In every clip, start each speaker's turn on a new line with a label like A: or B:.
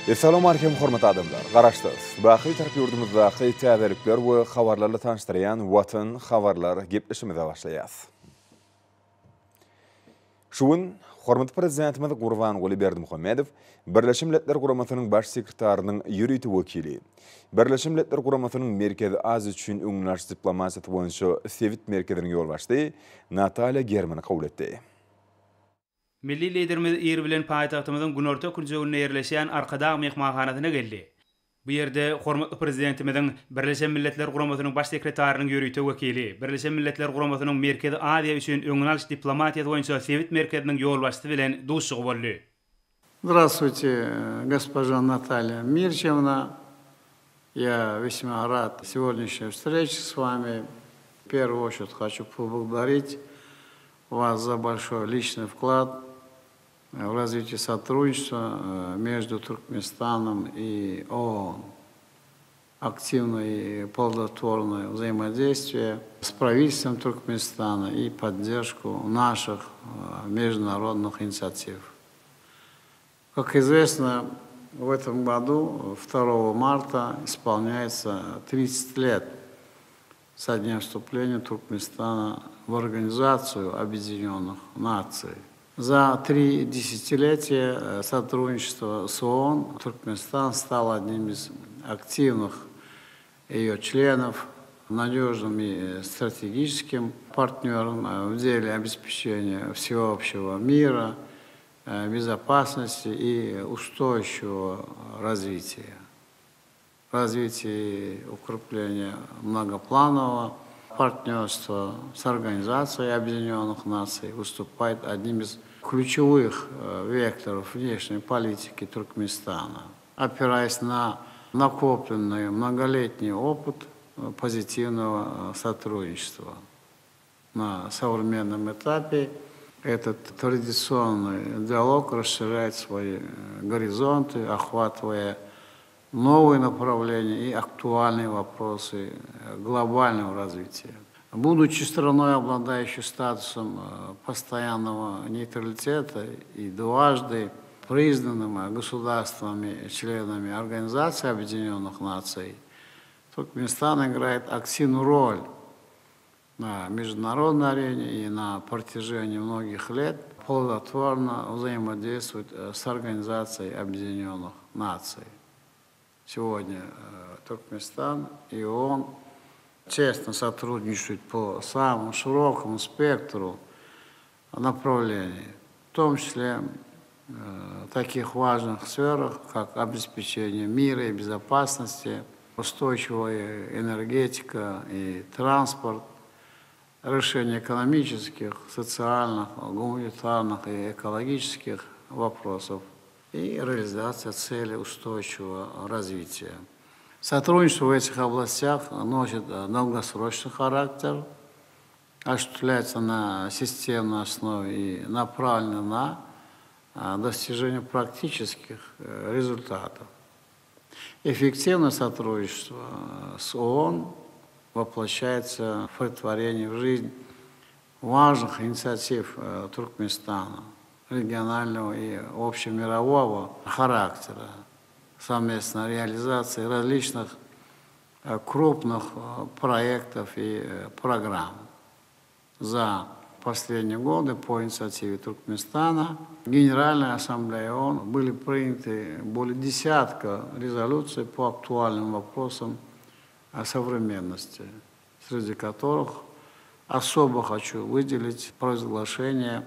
A: Assalamu alaikum hormatly adamlar. Garaşdys. Baky tarap yurdumyzdaky täzelikler we habarlarla tanıştyran Watan habarlar gepleşimize başlaýas. Şuun hormatly prezidentimiz Gurbanguly Berdimuhammedow Birleşmiş Milletler Guramasynyň baş sekretarinyň ýürüýti wekili. Birleşmiş Milletler Guramasynyň Merkezi Aziýa üçin öňünläş diplomatiýa boýunça Sewit merkeziniň ýolbaşçy Natalia Germany kabul etdi.
B: Milli liderimiz ýer bilen paýtagtymyzyň günorta künjeginde ýerleşýän Arkadag mehmanhanasyna geldi. Bu ýerde hormatly prezidentimiziň Birleşen Milletler Guramasynyň baş sekretarinyň ýürüýte wekili, Birleşen Milletler Guramasynyň Merkezi Aziýa üçin öňünläş diplomatiýa boýunça Sewit merkeziniň ýolbaşçy bilen duşşugy boldy.
C: Здравствуйте, госпожа Наталья Мирчевна. Я весьма рад сегодняшней встрече с вами. В первую очередь хочу поблагодарить вас за большой личный вклад в развитие сотрудничества между Туркменистаном и ООН. Активное и плодотворное взаимодействие с правительством Туркменистана и поддержку наших международных инициатив. Как известно, в этом году, 2 марта, исполняется 30 лет со дня вступления Туркменистана в Организацию Объединенных Наций. За 3 десятилетия сотрудничества с ООН Туркменистан стал одним из активных ее членов, надежным и стратегическим партнером в деле обеспечения всеобщего мира, безопасности и устойчивого развития. Развитие и укрепление многопланового партнерства с Организацией Объединенных Наций выступает одним из ключевых векторов внешней политики Туркменистана. Опираясь на накопленный многолетний опыт позитивного сотрудничества. На современном этапе этот традиционный диалог расширяет свои горизонты, охватывая новые направления и актуальные вопросы глобального развития. Будучи страной, обладающей статусом постоянного нейтралитета и дважды признанным государствами, членами Организации Объединенных Наций, Туркменистан играет активную роль на международной арене и на протяжении многих лет плодотворно взаимодействует с Организацией Объединенных Наций. Сегодня Туркменистан и ООН честно сотрудничают по самому широкому спектру направлений, в том числе в таких важных сферах, как обеспечение мира и безопасности, устойчивая энергетика и транспорт, решение экономических, социальных, гуманитарных и экологических вопросов и реализация целей устойчивого развития. Сотрудничество в этих областях носит долгосрочный характер, осуществляется на системной основе и направлено на достижение практических результатов. Эффективное сотрудничество с ООН воплощается в претворении в жизнь важных инициатив Туркменистана, регионального и общемирового характера, совместной реализации различных крупных проектов и программ. За последние годы по инициативе Туркменистана Генеральной Ассамблеей ООН были приняты более десятка резолюций по актуальным вопросам о современности, среди которых особо хочу выделить провозглашение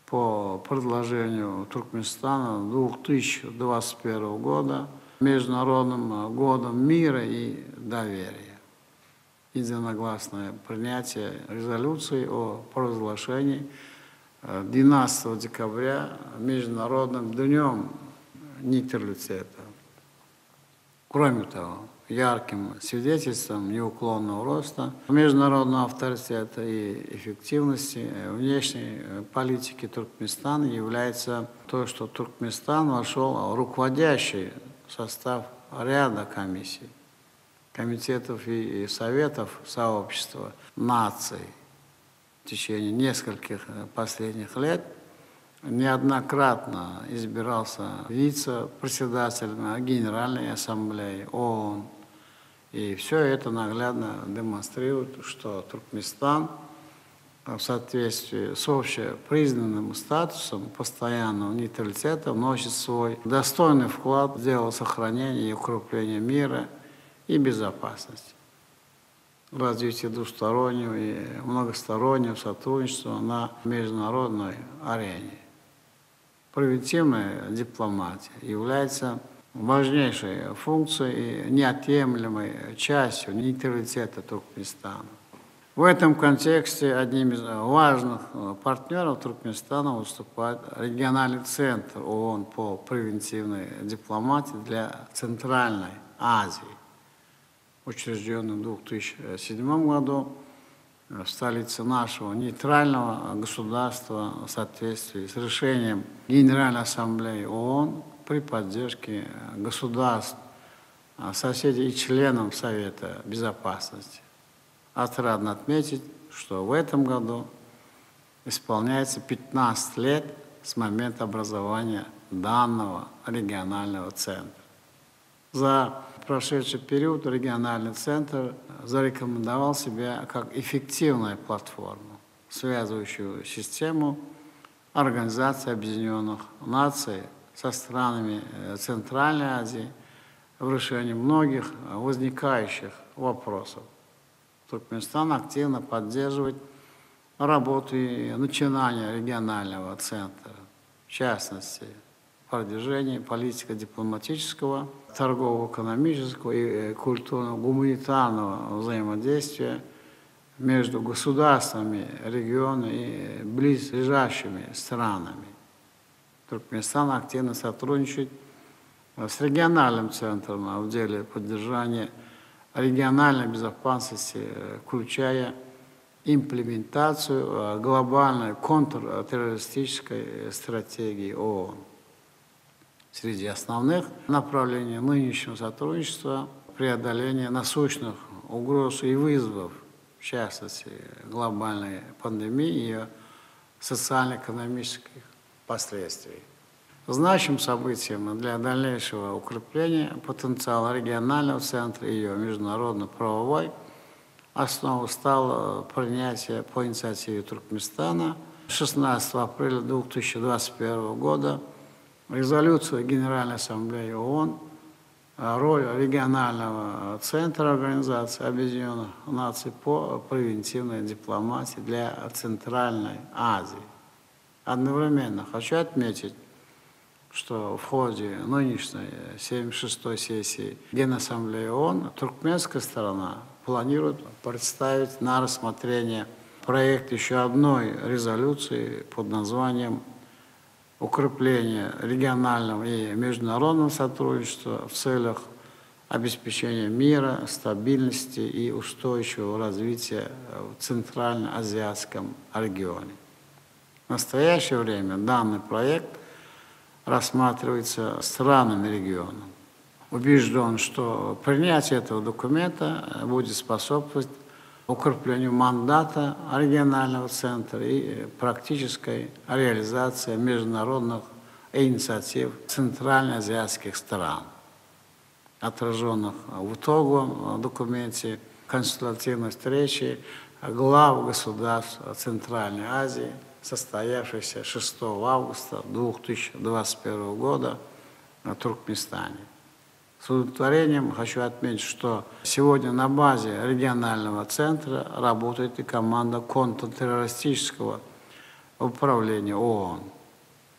C: по предложению Туркменистана 2021 года Международным годом мира и доверия. Единогласное принятие резолюции о провозглашении 12 декабря Международным днем нейтралитета. Кроме того, ярким свидетельством неуклонного роста международного авторитета и эффективности внешней политики Туркменистана является то, что Туркменистан вошел в руководящий состав ряда комиссий, комитетов и советов сообщества наций в течение нескольких последних лет неоднократно избирался вице-председателем Генеральной Ассамблеи ООН. И все это наглядно демонстрирует, что Туркменистан в соответствии с общепризнанным статусом постоянного нейтралитета вносит свой достойный вклад в дело сохранения и укрепления мира и безопасности, развитие двустороннего и многостороннего сотрудничества на международной арене. Превентивная дипломатия является важнейшей функцией и неотъемлемой частью нейтралитета Туркменистана. В этом контексте одним из важных партнеров Туркменистана выступает региональный центр ООН по превентивной дипломатии для Центральной Азии, учрежденный в 2007 году в столице нашего нейтрального государства в соответствии с решением Генеральной Ассамблеи ООН при поддержке государств, соседей и членов Совета Безопасности. Отрадно отметить, что в этом году исполняется 15 лет с момента образования данного регионального центра. За прошедший период региональный центр зарекомендовал себя как эффективная платформа, связывающую систему Организации Объединенных Наций со странами Центральной Азии в решении многих возникающих вопросов. Туркменистан активно поддерживает работу и начинания регионального центра, в частности, продвижение политико-дипломатического, торгово-экономического и культурно-гуманитарного взаимодействия между государствами региона и близлежащими странами. Туркменистан активно сотрудничает с региональным центром в деле поддержания региональной безопасности, включая имплементацию глобальной контртеррористической стратегии ООН. Среди основных направлений нынешнего сотрудничества – преодоление насущных угроз и вызовов, в частности, глобальной пандемии и ее социально-экономических последствий. Значимым событием для дальнейшего укрепления потенциала регионального центра и ее международно-правовой основой стало принятие по инициативе Туркменистана 16 апреля 2021 года резолюции Генеральной Ассамблеи ООН о роли регионального центра Организации Объединенных Наций по превентивной дипломатии для Центральной Азии. Одновременно хочу отметить, что в ходе нынешней 76-й сессии Генассамблеи ООН туркменская сторона планирует представить на рассмотрение проект еще одной резолюции под названием «Укрепление регионального и международного сотрудничества в целях обеспечения мира, стабильности и устойчивого развития в Центральноазиатском регионе». В настоящее время данный проект рассматривается странами региона. Убежден, что принятие этого документа будет способствовать укреплению мандата регионального центра и практической реализации международных инициатив центральноазиатских стран, отраженных в итоговом документе консультативной встречи глав государств Центральной Азии, состоявшейся 6 августа 2021 года в Туркменистане. С удовлетворением хочу отметить, что сегодня на базе регионального центра работает и команда контртеррористического управления ООН.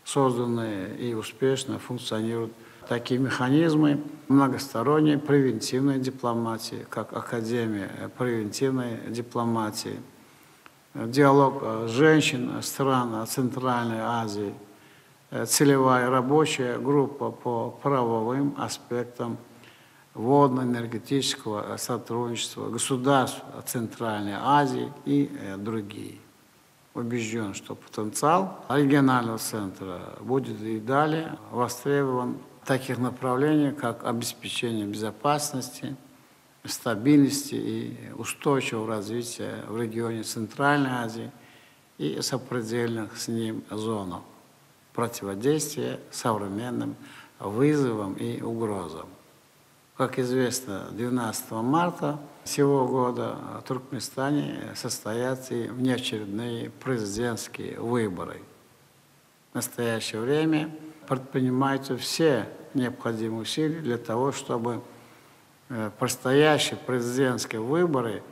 C: Созданные и успешно функционируют такие механизмы многосторонней превентивной дипломатии, как Академия превентивной дипломатии, диалог женщин стран Центральной Азии, целевая рабочая группа по правовым аспектам водно-энергетического сотрудничества государств Центральной Азии и другие. Убежден, что потенциал регионального центра будет и далее востребован в таких направлениях, как обеспечение безопасности, стабильности и устойчивого развития в регионе Центральной Азии и сопредельных с ним зонах. противодействия современным вызовам и угрозам. Как известно, 12 марта сего года в Туркменистане состоятся и внеочередные президентские выборы. В настоящее время предпринимаются все необходимые усилия для того, чтобы предстоящие президентские выборы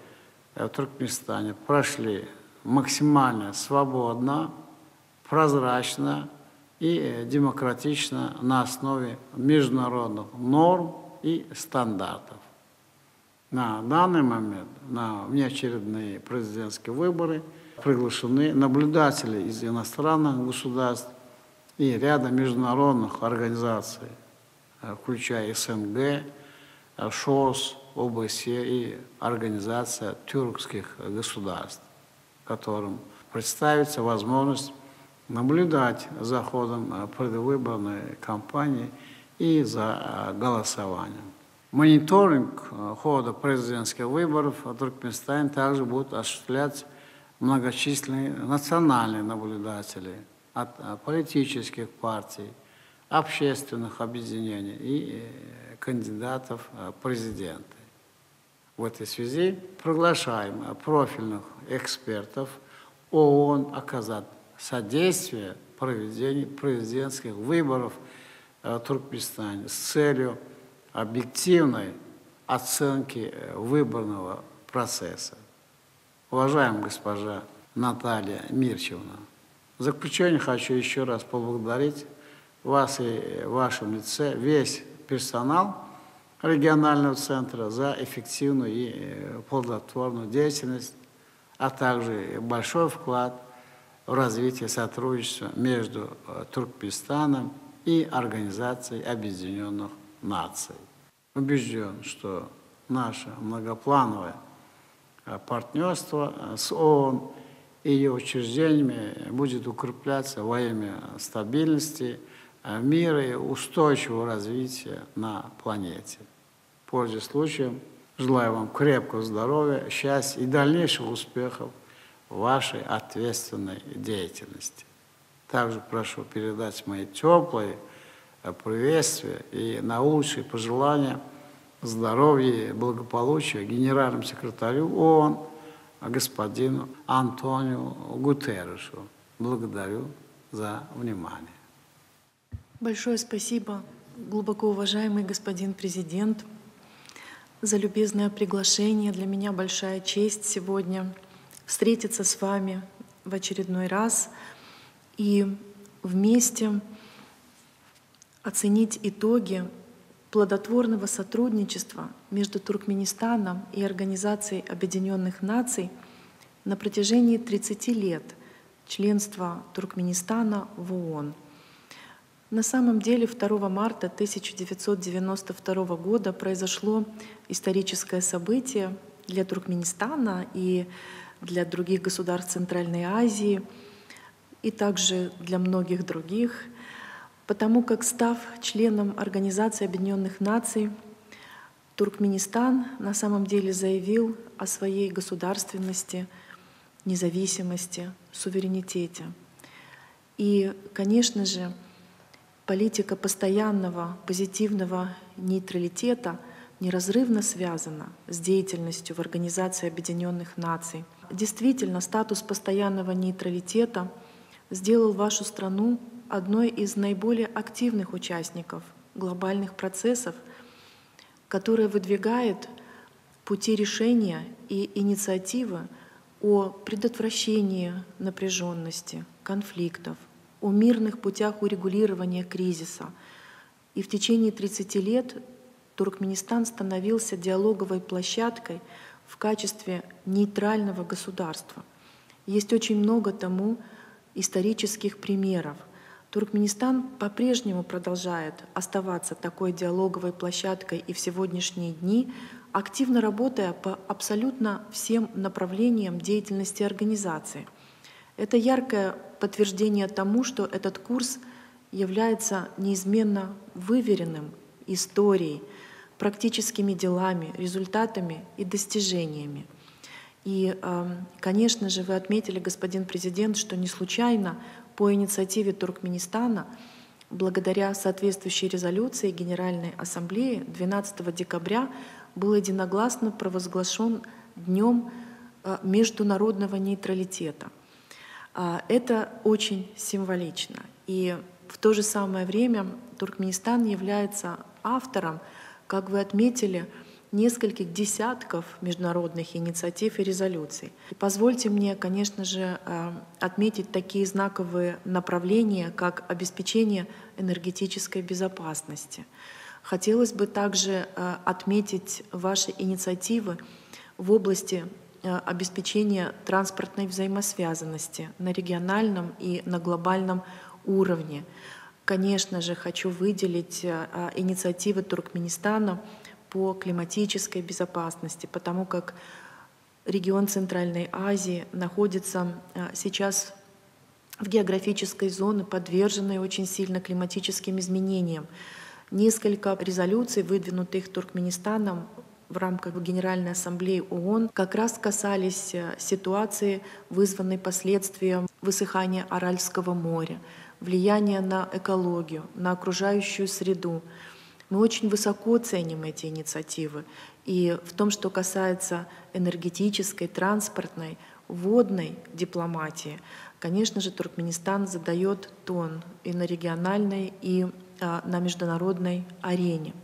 C: в Туркменистане прошли максимально свободно, прозрачно и демократично на основе международных норм и стандартов. На данный момент на внеочередные президентские выборы приглашены наблюдатели из иностранных государств и ряда международных организаций, включая СНГ, ШОС, ОБСЕ и Организация тюркских государств, которым представится возможность наблюдать за ходом предвыборной кампании и за голосованием. Мониторинг хода президентских выборов в Туркменистане также будут осуществлять многочисленные национальные наблюдатели от политических партий, общественных объединений и кандидатов в президенты. В этой связи приглашаем профильных экспертов ООН оказать содействие проведению президентских выборов в Туркменистане с целью объективной оценки выборного процесса. Уважаемая госпожа Наталья Мирчевна, в заключение хочу еще раз поблагодарить вас и в вашем лице весь персонал регионального центра за эффективную и плодотворную деятельность, а также большой вклад в развитие сотрудничества между Туркменистаном и Организацией Объединенных Наций. Убежден, что наше многоплановое партнерство с ООН и ее учреждениями будет укрепляться во имя стабильности, мира и устойчивого развития на планете. Пользуясь случаем, желаю вам крепкого здоровья, счастья и дальнейших успехов в вашей ответственной деятельности. Также прошу передать мои теплые приветствия и наилучшие пожелания здоровья и благополучия генеральному секретарю ООН господину Антониу Гутеррешу. Благодарю за внимание.
D: Большое спасибо, глубоко уважаемый господин президент, за любезное приглашение. Для меня большая честь сегодня встретиться с вами в очередной раз и вместе оценить итоги плодотворного сотрудничества между Туркменистаном и Организацией Объединенных Наций на протяжении 30 лет членства Туркменистана в ООН. На самом деле 2 марта 1992 года произошло историческое событие для Туркменистана и для других государств Центральной Азии, и также для многих других, потому как, став членом Организации Объединенных Наций, Туркменистан на самом деле заявил о своей государственности, независимости, суверенитете. И, конечно же, политика постоянного позитивного нейтралитета неразрывно связана с деятельностью в Организации Объединенных Наций. Действительно, статус постоянного нейтралитета сделал вашу страну одной из наиболее активных участников глобальных процессов, которая выдвигает пути решения и инициативы о предотвращении напряженности, конфликтов, о мирных путях урегулирования кризиса. И в течение 30 лет Туркменистан становился диалоговой площадкой в качестве нейтрального государства. Есть очень много тому исторических примеров. Туркменистан по-прежнему продолжает оставаться такой диалоговой площадкой и в сегодняшние дни, активно работая по абсолютно всем направлениям деятельности организации. Это яркое подтверждение тому, что этот курс является неизменно выверенным историей, практическими делами, результатами и достижениями. И, конечно же, вы отметили, господин президент, что не случайно по инициативе Туркменистана, благодаря соответствующей резолюции Генеральной Ассамблеи 12 декабря был единогласно провозглашен Днем международного нейтралитета. Это очень символично. И в то же самое время Туркменистан является автором, как вы отметили, нескольких десятков международных инициатив и резолюций. И позвольте мне, конечно же, отметить такие знаковые направления, как обеспечение энергетической безопасности. Хотелось бы также отметить ваши инициативы в области обеспечения транспортной взаимосвязанности на региональном и на глобальном уровне. Конечно же, хочу выделить инициативы Туркменистана по климатической безопасности, потому как регион Центральной Азии находится сейчас в географической зоне, подверженной очень сильно климатическим изменениям. Несколько резолюций, выдвинутых Туркменистаном в рамках Генеральной Ассамблеи ООН, как раз касались ситуации, вызванной последствием высыхания Аральского моря, влияния на экологию, на окружающую среду. Мы очень высоко ценим эти инициативы. И в том, что касается энергетической, транспортной, водной дипломатии, конечно же, Туркменистан задает тон и на региональной, и на международной арене.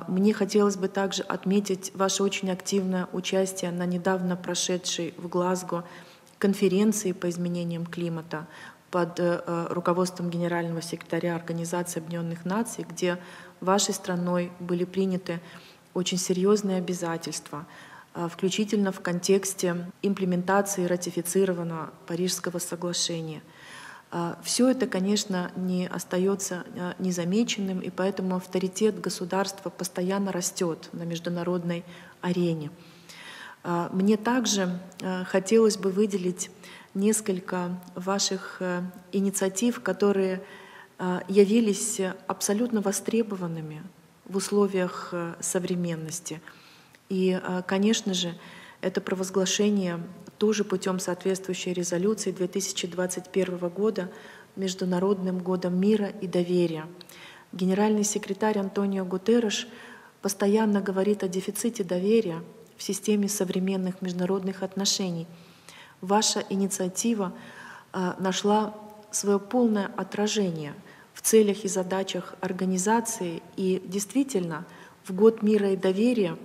D: Мне хотелось бы также отметить ваше очень активное участие на недавно прошедшей в Глазго конференции по изменениям климата под руководством генерального секретаря Организации Объединенных Наций, где вашей страной были приняты очень серьезные обязательства, включительно в контексте имплементации ратифицированного Парижского соглашения. Все это, конечно, не остается незамеченным, и поэтому авторитет государства постоянно растет на международной арене. Мне также хотелось бы выделить несколько ваших инициатив, которые явились абсолютно востребованными в условиях современности. И, конечно же, это провозглашение тоже путем соответствующей резолюции 2021 года Международным годом мира и доверия. Генеральный секретарь Антонио Гутерреш постоянно говорит о дефиците доверия в системе современных международных отношений. Ваша инициатива нашла свое полное отражение в целях и задачах организации, и действительно в год мира и доверия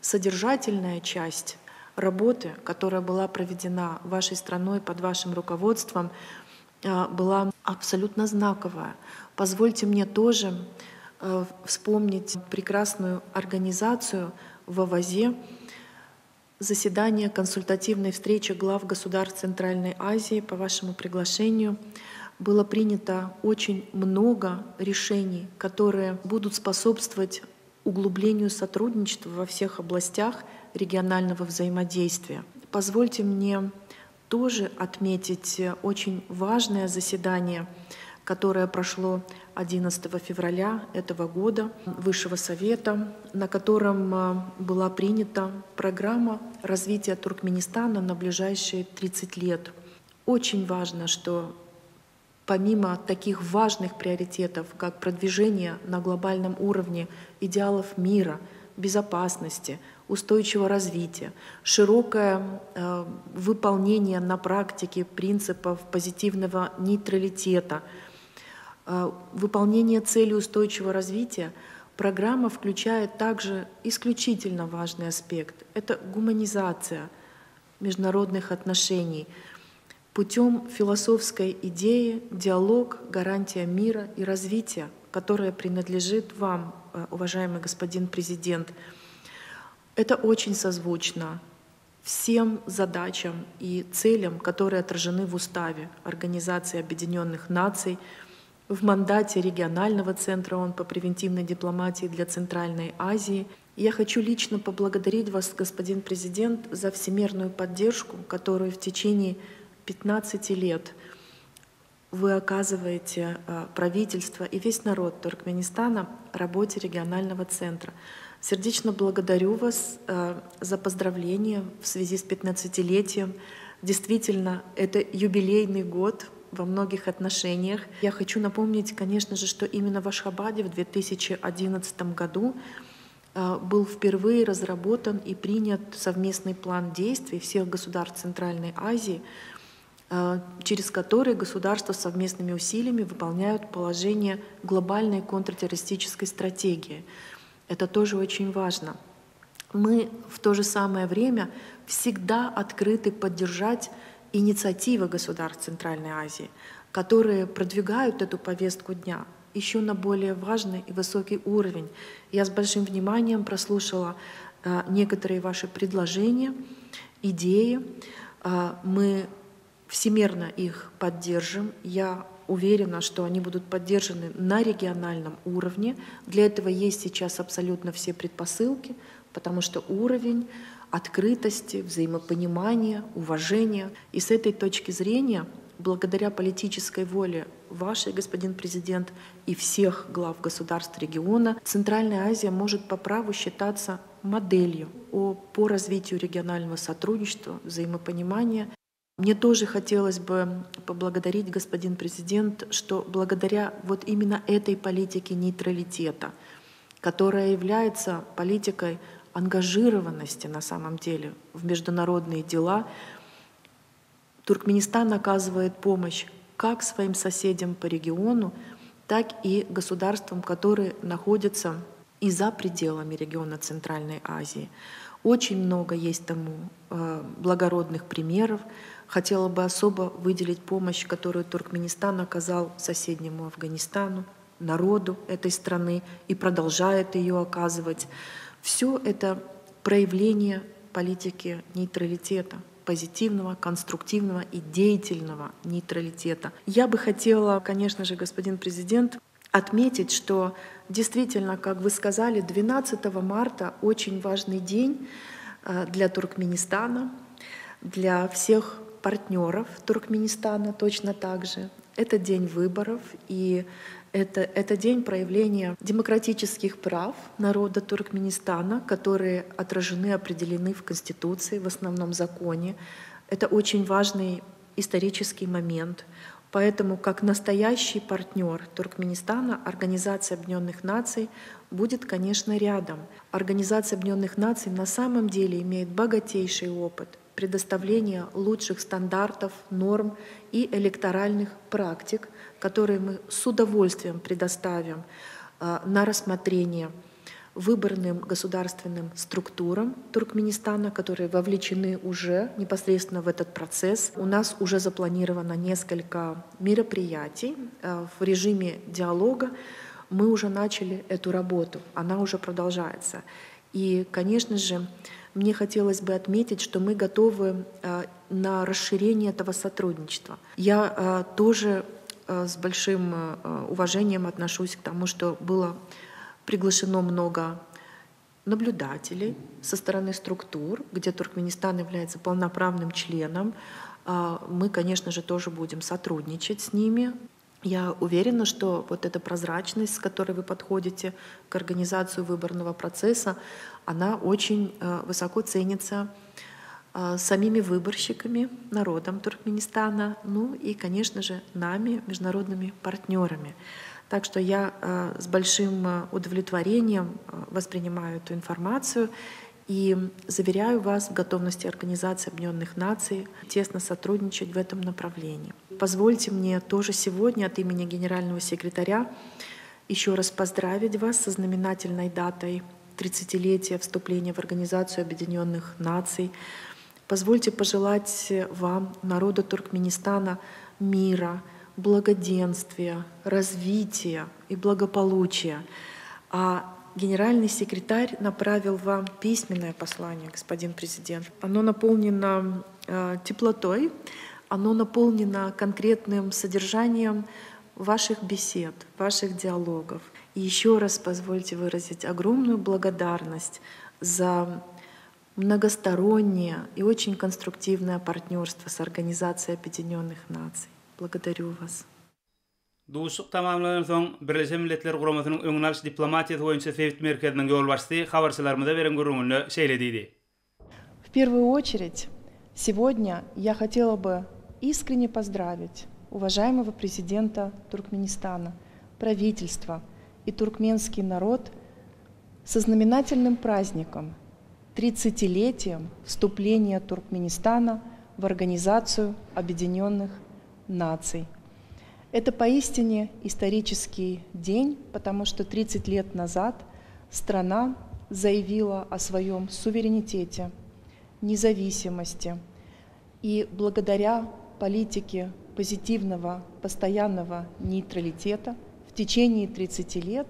D: содержательная часть работы, которая была проведена вашей страной под вашим руководством, была абсолютно знаковая. Позвольте мне тоже вспомнить прекрасную организацию в Авазе, заседание консультативной встречи глав государств Центральной Азии по вашему приглашению. Было принято очень много решений, которые будут способствовать углублению сотрудничества во всех областях регионального взаимодействия. Позвольте мне тоже отметить очень важное заседание, которое прошло 11 февраля этого года Высшего Совета, на котором была принята программа развития Туркменистана на ближайшие 30 лет. Очень важно, что помимо таких важных приоритетов, как продвижение на глобальном уровне идеалов мира, безопасности, устойчивого развития, широкое выполнение на практике принципов позитивного нейтралитета, выполнение целей устойчивого развития, программа включает также исключительно важный аспект — это гуманизация международных отношений путем философской идеи «диалог, гарантия мира и развития», которая принадлежит вам, уважаемый господин президент. Это очень созвучно всем задачам и целям, которые отражены в Уставе Организации Объединенных Наций, в мандате регионального центра ООН по превентивной дипломатии для Центральной Азии. Я хочу лично поблагодарить вас, господин президент, за всемирную поддержку, которую в течение 15 лет вы оказываете правительство и весь народ Туркменистана работе регионального центра. Сердечно благодарю вас за поздравления в связи с 15-летием. Действительно, это юбилейный год во многих отношениях. Я хочу напомнить, конечно же, что именно в Ашхабаде в 2011 году был впервые разработан и принят совместный план действий всех государств Центральной Азии, через который государства совместными усилиями выполняют положение глобальной контртеррористической стратегии. Это тоже очень важно. Мы в то же самое время всегда открыты поддержать инициативы государств Центральной Азии, которые продвигают эту повестку дня еще на более важный и высокий уровень. Я с большим вниманием прослушала некоторые ваши предложения, идеи. Мы всемерно их поддержим. Я уверена, что они будут поддержаны на региональном уровне. Для этого есть сейчас абсолютно все предпосылки, потому что уровень открытости, взаимопонимания, уважения. И с этой точки зрения, благодаря политической воле вашей, господин президент, и всех глав государств региона, Центральная Азия может по праву считаться моделью по развитию регионального сотрудничества, взаимопонимания. Мне тоже хотелось бы поблагодарить, господин президент, что благодаря вот именно этой политике нейтралитета, которая является политикой ангажированности на самом деле в международные дела, Туркменистан оказывает помощь как своим соседям по региону, так и государствам, которые находятся и за пределами региона Центральной Азии. Очень много есть тому благородных примеров. Хотела бы особо выделить помощь, которую Туркменистан оказал соседнему Афганистану, народу этой страны и продолжает ее оказывать. Все это проявление политики нейтралитета, позитивного, конструктивного и деятельного нейтралитета. Я бы хотела, конечно же, господин президент, отметить, что действительно, как вы сказали, 12 марта очень важный день для Туркменистана, для всех партнеров Туркменистана точно так же. Это день выборов, и это день проявления демократических прав народа Туркменистана, которые отражены, определены в Конституции, в основном законе. Это очень важный исторический момент. Поэтому, как настоящий партнер Туркменистана, Организация Объединенных Наций будет, конечно, рядом. Организация Объединенных Наций на самом деле имеет богатейший опыт предоставления лучших стандартов, норм и электоральных практик, которые мы с удовольствием предоставим на рассмотрение выборным государственным структурам Туркменистана, которые вовлечены уже непосредственно в этот процесс. У нас уже запланировано несколько мероприятий в режиме диалога. Мы уже начали эту работу, она уже продолжается. И, конечно же, мне хотелось бы отметить, что мы готовы на расширение этого сотрудничества. Я тоже с большим уважением отношусь к тому, что было приглашено много наблюдателей со стороны структур, где Туркменистан является полноправным членом. Мы, конечно же, тоже будем сотрудничать с ними. Я уверена, что вот эта прозрачность, с которой вы подходите к организации выборного процесса, она очень высоко ценится самими выборщиками, народом Туркменистана, ну и, конечно же, нами, международными партнерами. Так что я с большим удовлетворением воспринимаю эту информацию и заверяю вас в готовности Организации Объединенных Наций тесно сотрудничать в этом направлении. Позвольте мне тоже сегодня от имени Генерального секретаря еще раз поздравить вас со знаменательной датой 30-летия вступления в Организацию Объединенных Наций. Позвольте пожелать вам, народу Туркменистана, мира, благоденствия, развития и благополучия. А Генеральный секретарь направил вам письменное послание, господин президент. Оно наполнено теплотой, оно наполнено конкретным содержанием ваших бесед, ваших диалогов. И еще раз позвольте выразить огромную благодарность за многостороннее и очень конструктивное партнерство с Организацией Объединенных Наций. Благодарю вас.
B: Дуусуq tamamlanan soň Birleşen Milletler Guramasynyň öňünalş diplomatiýa boýunça Sewit merkeziniň ýolbaşçysy habarçylarymyza beren görüňünde şeýledidi.
D: В первую очередь, сегодня я хотела бы искренне поздравить уважаемого президента Туркменистана, правительства и туркменский народ со знаменательным праздником, 30-летием вступления Туркменистана в Организацию Объединенных Наций. Это поистине исторический день, потому что 30 лет назад страна заявила о своем суверенитете, независимости, и благодаря политике позитивного постоянного нейтралитета в течение 30 лет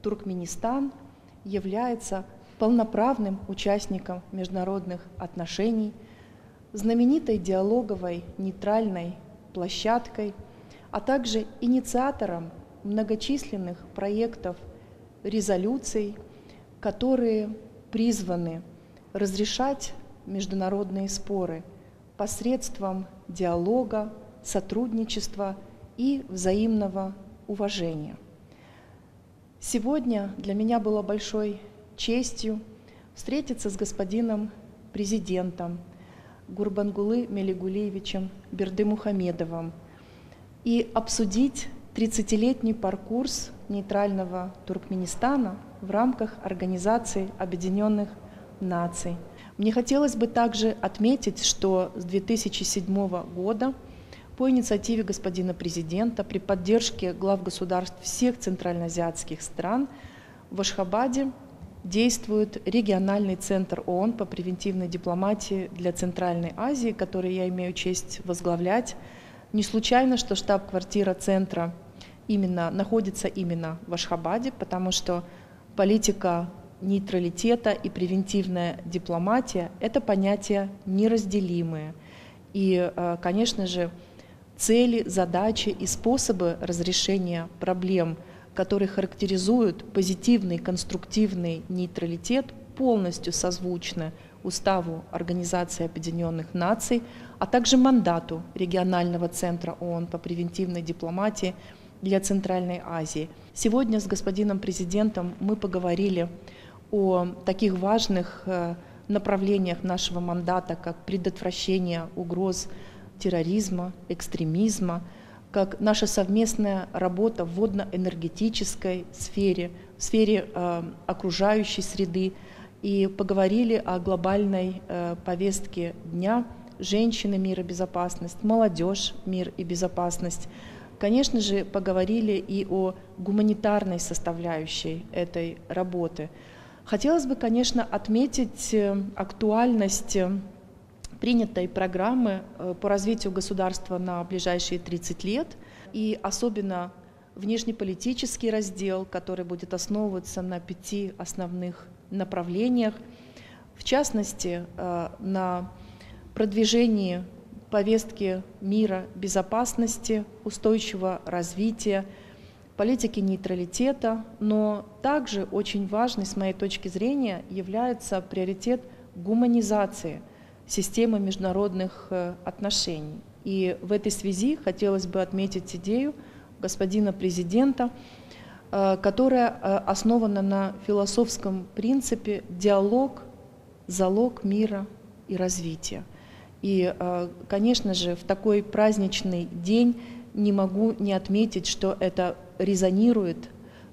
D: Туркменистан является полноправным участником международных отношений, знаменитой диалоговой нейтральной площадкой, а также инициатором многочисленных проектов резолюций, которые призваны разрешать международные споры посредством диалога, сотрудничества и взаимного уважения. Сегодня для меня было большой честью встретиться с господином президентом Гурбангулы Мелигулиевичем Бердымухамедовым и обсудить 30-летний паркурс нейтрального Туркменистана в рамках Организации Объединенных Наций. Мне хотелось бы также отметить, что с 2007 года по инициативе господина президента при поддержке глав государств всех центральноазиатских стран в Ашхабаде действует региональный центр ООН по превентивной дипломатии для Центральной Азии, который я имею честь возглавлять. Не случайно, что штаб-квартира центра находится именно в Ашхабаде, потому что политика нейтралитета и превентивная дипломатия – это понятия неразделимые. И, конечно же, цели, задачи и способы разрешения проблем, которые характеризуют позитивный, конструктивный нейтралитет, полностью созвучны Уставу Организации Объединенных Наций, а также мандату регионального центра ООН по превентивной дипломатии для Центральной Азии. Сегодня с господином президентом мы поговорили о таких важных направлениях нашего мандата, как предотвращение угроз терроризма, экстремизма, как наша совместная работа в водно-энергетической сфере, в сфере окружающей среды, и поговорили о глобальной повестке дня «Женщины, мир и безопасность», «Молодежь, мир и безопасность». Конечно же, поговорили и о гуманитарной составляющей этой работы. Хотелось бы, конечно, отметить актуальность принятой программы по развитию государства на ближайшие 30 лет, и особенно внешнеполитический раздел, который будет основываться на 5 основных направлениях, в частности, на продвижении повестки мира, безопасности, устойчивого развития, политики нейтралитета, но также очень важный, с моей точки зрения, является приоритет гуманизации системы международных отношений. И в этой связи хотелось бы отметить идею господина президента, которая основана на философском принципе «диалог – залог мира и развития». И, конечно же, в такой праздничный день не могу не отметить, что это резонирует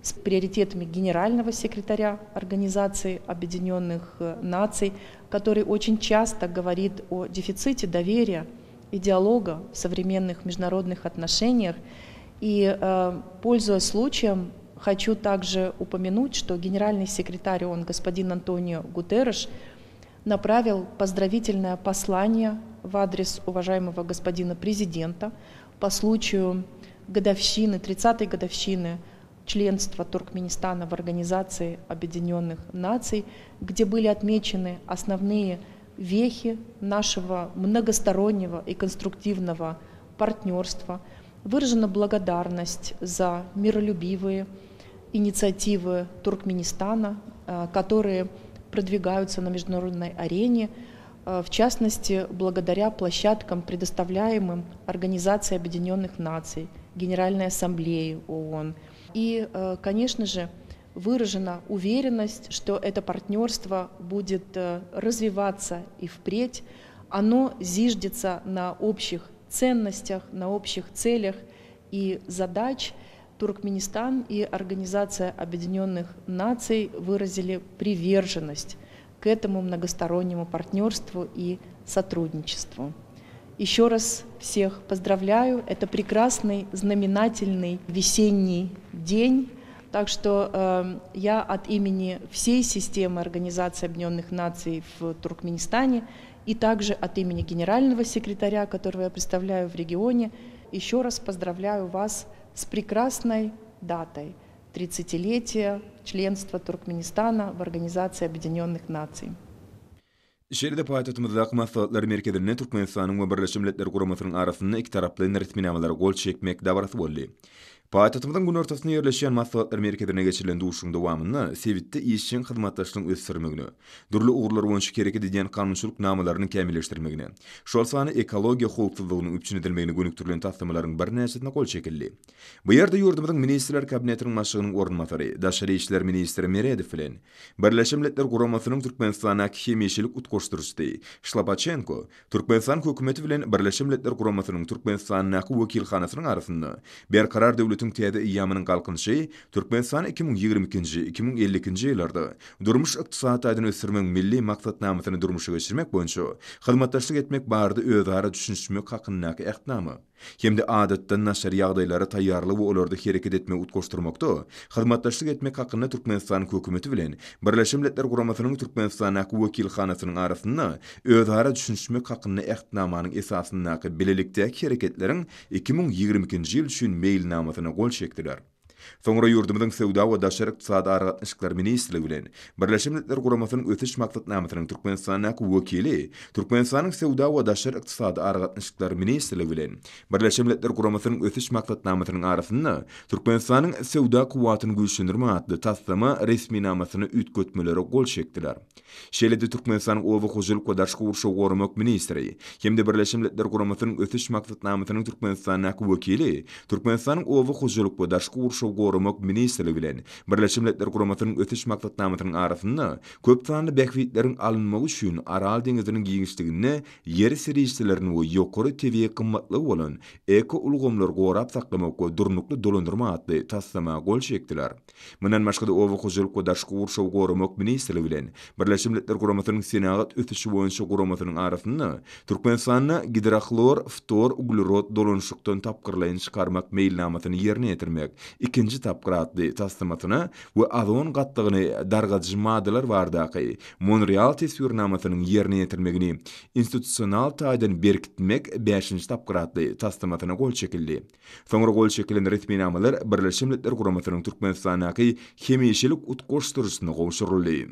D: с приоритетами генерального секретаря Организации Объединенных Наций, который очень часто говорит о дефиците доверия и диалога в современных международных отношениях. И, пользуясь случаем, хочу также упомянуть, что генеральный секретарь ООН господин Антонио Гутерреш направил поздравительное послание в адрес уважаемого господина президента по случаю годовщины, 30-й годовщины членства Туркменистана в Организации Объединенных Наций, где были отмечены основные вехи нашего многостороннего и конструктивного партнерства. Выражена благодарность за миролюбивые инициативы Туркменистана, которые продвигаются на международной арене, в частности, благодаря площадкам, предоставляемым Организацией Объединенных Наций, Генеральной Ассамблеей ООН. И, конечно же, выражена уверенность, что это партнерство будет развиваться и впредь. Оно зиждется на общих ценностях, на общих целях и задач Туркменистан и Организация Объединенных Наций выразили приверженность к этому многостороннему партнерству и сотрудничеству. Еще раз всех поздравляю. Это прекрасный, знаменательный весенний день. Так что я от имени всей системы Организации Объединенных Наций в Туркменистане и также от имени генерального секретаря, которого я представляю в регионе, еще раз поздравляю вас с прекрасной датой 30-летия членства Туркменистана в Организации Объединенных Наций.
A: Şeride paytahtymyzdaq maslahatlar merkezinde Türkmenistanyň we Birleşik Milletler Guramasynyň arasynda iki taraply retminamalar gol çekmek dabarasy boldy. Paytahtymyzyň gün ortasynda ýerleşýän maslahatlar merkezine geçirilen duşuň dowamyny Sewitde işçi hyzmatdaşlygyny ösdürmegine, durly ugurlar boýunça kerek edilen kanunçylyk namalaryny kämilleşdirmegine, şol sany ekologiýa howpsuzlygynyň üpçün edilmegine gönükdirilen tasdimalaryň bir näçesine gol çekildi. Bu ýerde ýurdumyzyň ministrler kabinetiniň başlygynyň ornatary, Daşary işler ministri Meredew bilen Birleşik Milletler Guramasynyň Türkmenistana hemýeşilik utgoşdurjy Şlapachenko, Türkmenistan hökümeti bilen Birleşik Milletler Guramasynyň Türkmenistanyň wekilhanasynyň arasynda berkarar döwletiň täze ýamynyň galkynşy Türkmenistan 2020-2052 ýyllarda durmuş ykdysadyny ösürmek milli maksatnamasyny durmuşa geçirmek boýunça hyzmatdaşlyk etmek bardy özara düşünmek hakyndaky ähtnamy. Hemde adatdan naşar ýagdaýlara taýýarlyk we olary hereket etmek utgoşdurmakda hyzmatdaşlyk etmek hakynda Türkmenistan hökümeti bilen Birleşik Milletler Guramasynyň Türkmenistana wekilhanasynyň arasynda özara düşünmek hakynda ähtnamanyň esasyndaky bilelikdäki hereketleriň 2022 ýyl üçin meýilnamasyna gol çekdiler. Soňra ýurdumyzyň Sewda we Daşary ykdysady aragatnaşyklary ministrligi bilen Birleşik Milletler Guramasynyň ötüş maksatnamasynyň Türkmenistanaky wekili, Türkmenistanyň Sewda we Daşary ykdysady aragatnaşyklary ministrligi bilen Birleşik Milletler Guramasynyň ötüş maksatnamasynyň arasynda Türkmenistanyň Sewda kuwatyny güýçlendirme adly taslama resminamasyny ütgötmeleri gol çekdiler. Şeýlede Türkmenistanyň owa hojulyk we daşky urşaw gormak ministri hemde Birleşik Milletler Guramasynyň ötüş maksatnamasynyň Türkmenistanaky wekili, Türkmenistanyň owa hojulyk we daşky urşaw gormak ministrligi bilen Birleşik Milletler Guramasynyň ötüş maksatnamasynyň arasynda köp sanly bekwitleriň alınmagy üçin Aral deňiziniň giňişligine ýer serişçilerini we ýokary tebiýe kymmatly bolan eko ulgamlar gorap saklamak we durnukly dolandyrma adly taslama gol çekdiler. Mundan başga da owa hojulyk we daşky urşaw gormak ministrligi bilen Birleşik Milletler Guramasynyň Senagat ötüşi boýunça guramasynyň arasynda Türkmenistanyň gidroxlor, ftor, uglerod dolanşykdan tapkyrlaýyn çykarmak meýilnamasyny ýerine ýetirmek ikinci tapkıratlı taslamasyna we azon gatlygyny dargatyjy maddeler bardaky Montreal tesbirnamasynyň ýerine ýetirmegini institusional taýdan berkitmek 5-nji tapkıratly taslamasyna gol çekildi. Soňra gol çekilen resminamalar Birleşik Milletler Guramasynyň Türkmenistanaky hemýeşilik utgoşdurjysyna gowşuruldy.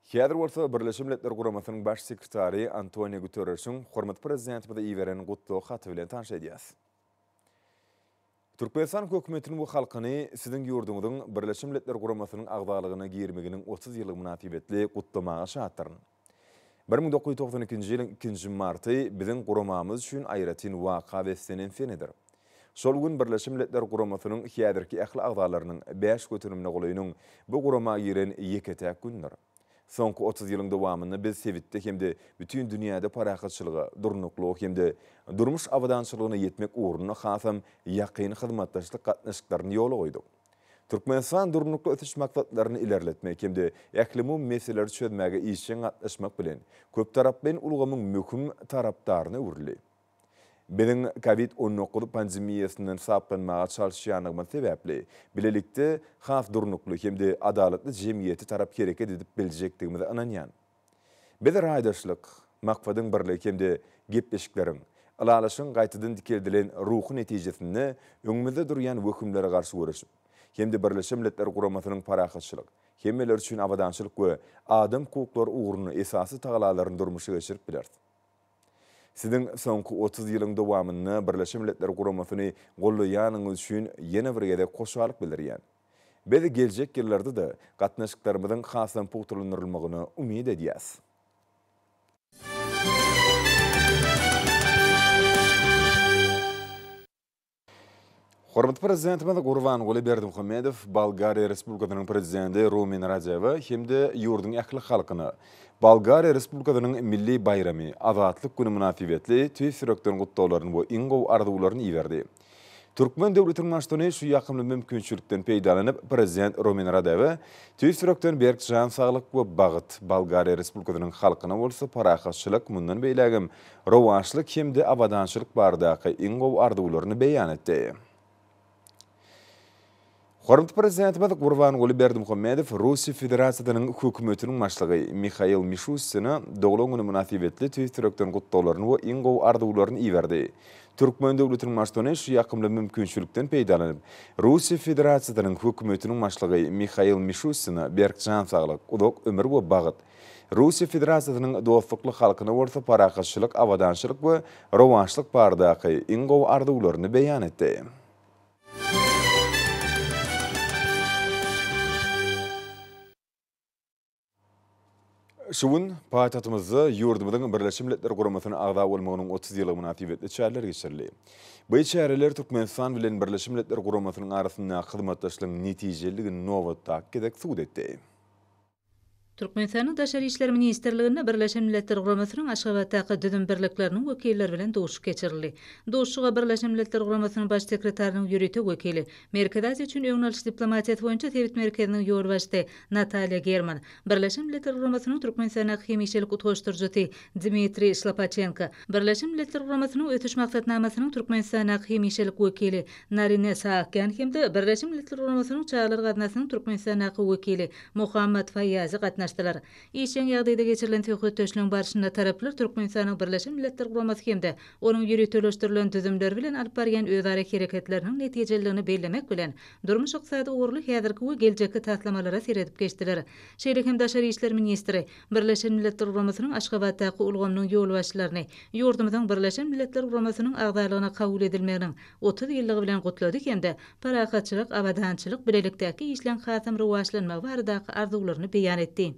A: Häzir bolsa Birleşik Milletler Guramasynyň baş sekretary Antonio Guterres'in hormat prezidenti bilen iweren gutluq haty bilen tanış edýäs. Türkmenistan hökümetiniň bu halkyny siziň ýurdumyzyň Birleşik Milletler Guramasynyň agdalygyna girmeginiň 30 ýyllyk münasibetli gutlamagy şatdyr. 1992-nji ýylyň 2-nji marty biziň guramamyz üçin aýratyn waka beslenen senedir. Şol gün Birleşik Milletler Guramasynyň häzirki ähli agdalarynyň 5 götürümine golaýynyň bu gurama giren ýeketäk gündir. Soňky 30 ýylyň dowamyny biz Sewitde hemde bütün dünýäde parakatçylyga, durnuklyk hemde durmuş awadançylygyna ýetmek uğruna hasam ýakyn hyzmatdaşlyk gatnaşyklaryny ýola goýdyk. Türkmenistan durnukly ötüş maksatlaryny ilerletmek hemde ähli meseleleri çözmäge işçiň gatnaşmak bilen köp taraply ulgamyň möhüm tarapdaryny urly. Biziň COVID-19 pandemiýasynyň saplanmaga çalışýanlygyň sebäpli bilelikde has durnukly hemde adalatly jemgyýeti tarap hereket edip biljekdigimizi ananýan. Biz raýdaşlyk, maksadyň birligi hemde gepleşikleriň, alalaşyň gaýtadan dikeldilen ruhy netijesinde öňümizde durýan wökümlere garşy görüşip, hemde Birleşik Milletler Guramasynyň parakatçylyk, hemmeler üçin awadançylyk we adam hukuklary uğruna esasy taglalaryny durmuşa geçirip biler. Siziň soňky 30 ýylyň dowamyny Birleşik Milletler Guramasyny gollaýanyňyz üçin ýene bir gede goşalyk bildirýän. Biz geljek ýyllarda da gatnaşyklarymyzyň hasam puýtulanyrylygyny umyt edýäs. Hormat prezidentimiz Gurban Gulberdimuhamedov Bolgariya Respublikasının prezidenti Rumen Radeva hemde yurdun ähli halkyny Bolgariya Respublikasının milli bayramy Azatlyk güni münasibetli tüýsürekden gutdawlaryny bu iňgow arzuwlaryny iýerdi. Türkmen döwletiniň başçyny şu ýakymly mümkinçilikden peýdalanyp prezident Rumen Radeva tüýsürekden berk jan saglyk we bagyt Bolgariya Respublikasının halkyna bolsa parahatçylyk mundan beýlegim rowançlyk hemde abadançylyk bardaky iňgow arzuwlaryny beýan etdi. Hormat prezidentimiz Gurban Gulberdimuhamedov Russiya Federatsiýasynyň hökümetiniň başlygy Mikhail Mishustina doglan güni münasibetli tüýsürekden gutdawlaryny we iňgow arzuwlaryny iýerdi. Türkmen döwletiniň başçyny şu ýakymly mümkinçilikden peýdalanyp Russiya Federatsiýasynyň hökümetiniň başlygy Mikhail Mishustina berk jan saglyk, uzak ömür we bagyt Russiya Federatsiýasynyň dostlukly halkyna bolsa parahatçylyk, abadançylyk we rowançlyk bardaky iňgow arzuwlaryny beýan etdi. Şuun paýtagtymyzda ýurdumyzyň Birleşik Milletler Guramasyna agda bolmagynyň 30 ýyly münasibetli çäreler geçirildi. Bu çäreler Türkmenistan bilen Birleşik Milletler Guramasynyň arasynda hyzmatdaşlygyň netijeligini nowatda kedek suwd etdi.
E: Türkmenistan'ın Daşary işler ministerliginde Birleşen Milletler Guramasynyň Aşgabatdaky düzüm birlikleriniň wekilleri bilen dowuş geçirildi. Dowuşga Birleşen Milletler Guramasynyň baş sekretäriniň ýürüýtek wekili, Merkez Aziýa üçin öňelçi diplomatiýat boýunça Tebit merkeziniň ýolbaşçy Natalia German, Birleşen Milletler Guramasynyň Türkmenistana hemişelik utgaşdyrjy Dmitri Slapachenko, Birleşen Milletler Guramasynyň ötüş maksatnamasynyň Türkmenistana hemişelik wekili Narine Saakyan hemde Birleşen Milletler Guramasynyň çağlar gatnaşynyň Türkmenistana wekili Muhammad Fayazi gatnaşdylar. İşin ýagdaýda geçirilen töhfetdeşligiň barşynda taraplar Türkmenistanyň Birleşen Milletler Guramasyny hemde onuň ýürütülüşdirilen düzümler bilen alyp barýan özara hereketleriniň netijeleriniň bellemek bilen durmuş ykdysady uğurly häzirki we geljekki taslamalara seredip geçdiler. Şeýle hem Daşary işler ministri Birleşen Milletler Guramasynyň Aşgabatdaky ulgamynyň ýolbaşçylaryny ýurdumyzyň Birleşen Milletler Guramasynyň agdalygyna kabul edilmeginiň 30 ýyllygy bilen gutlady hemde parahatçylyk, abadançylyk bilelikdäki işleň hasam rowaşlanma baradaky arzuwlaryny beýan etdi.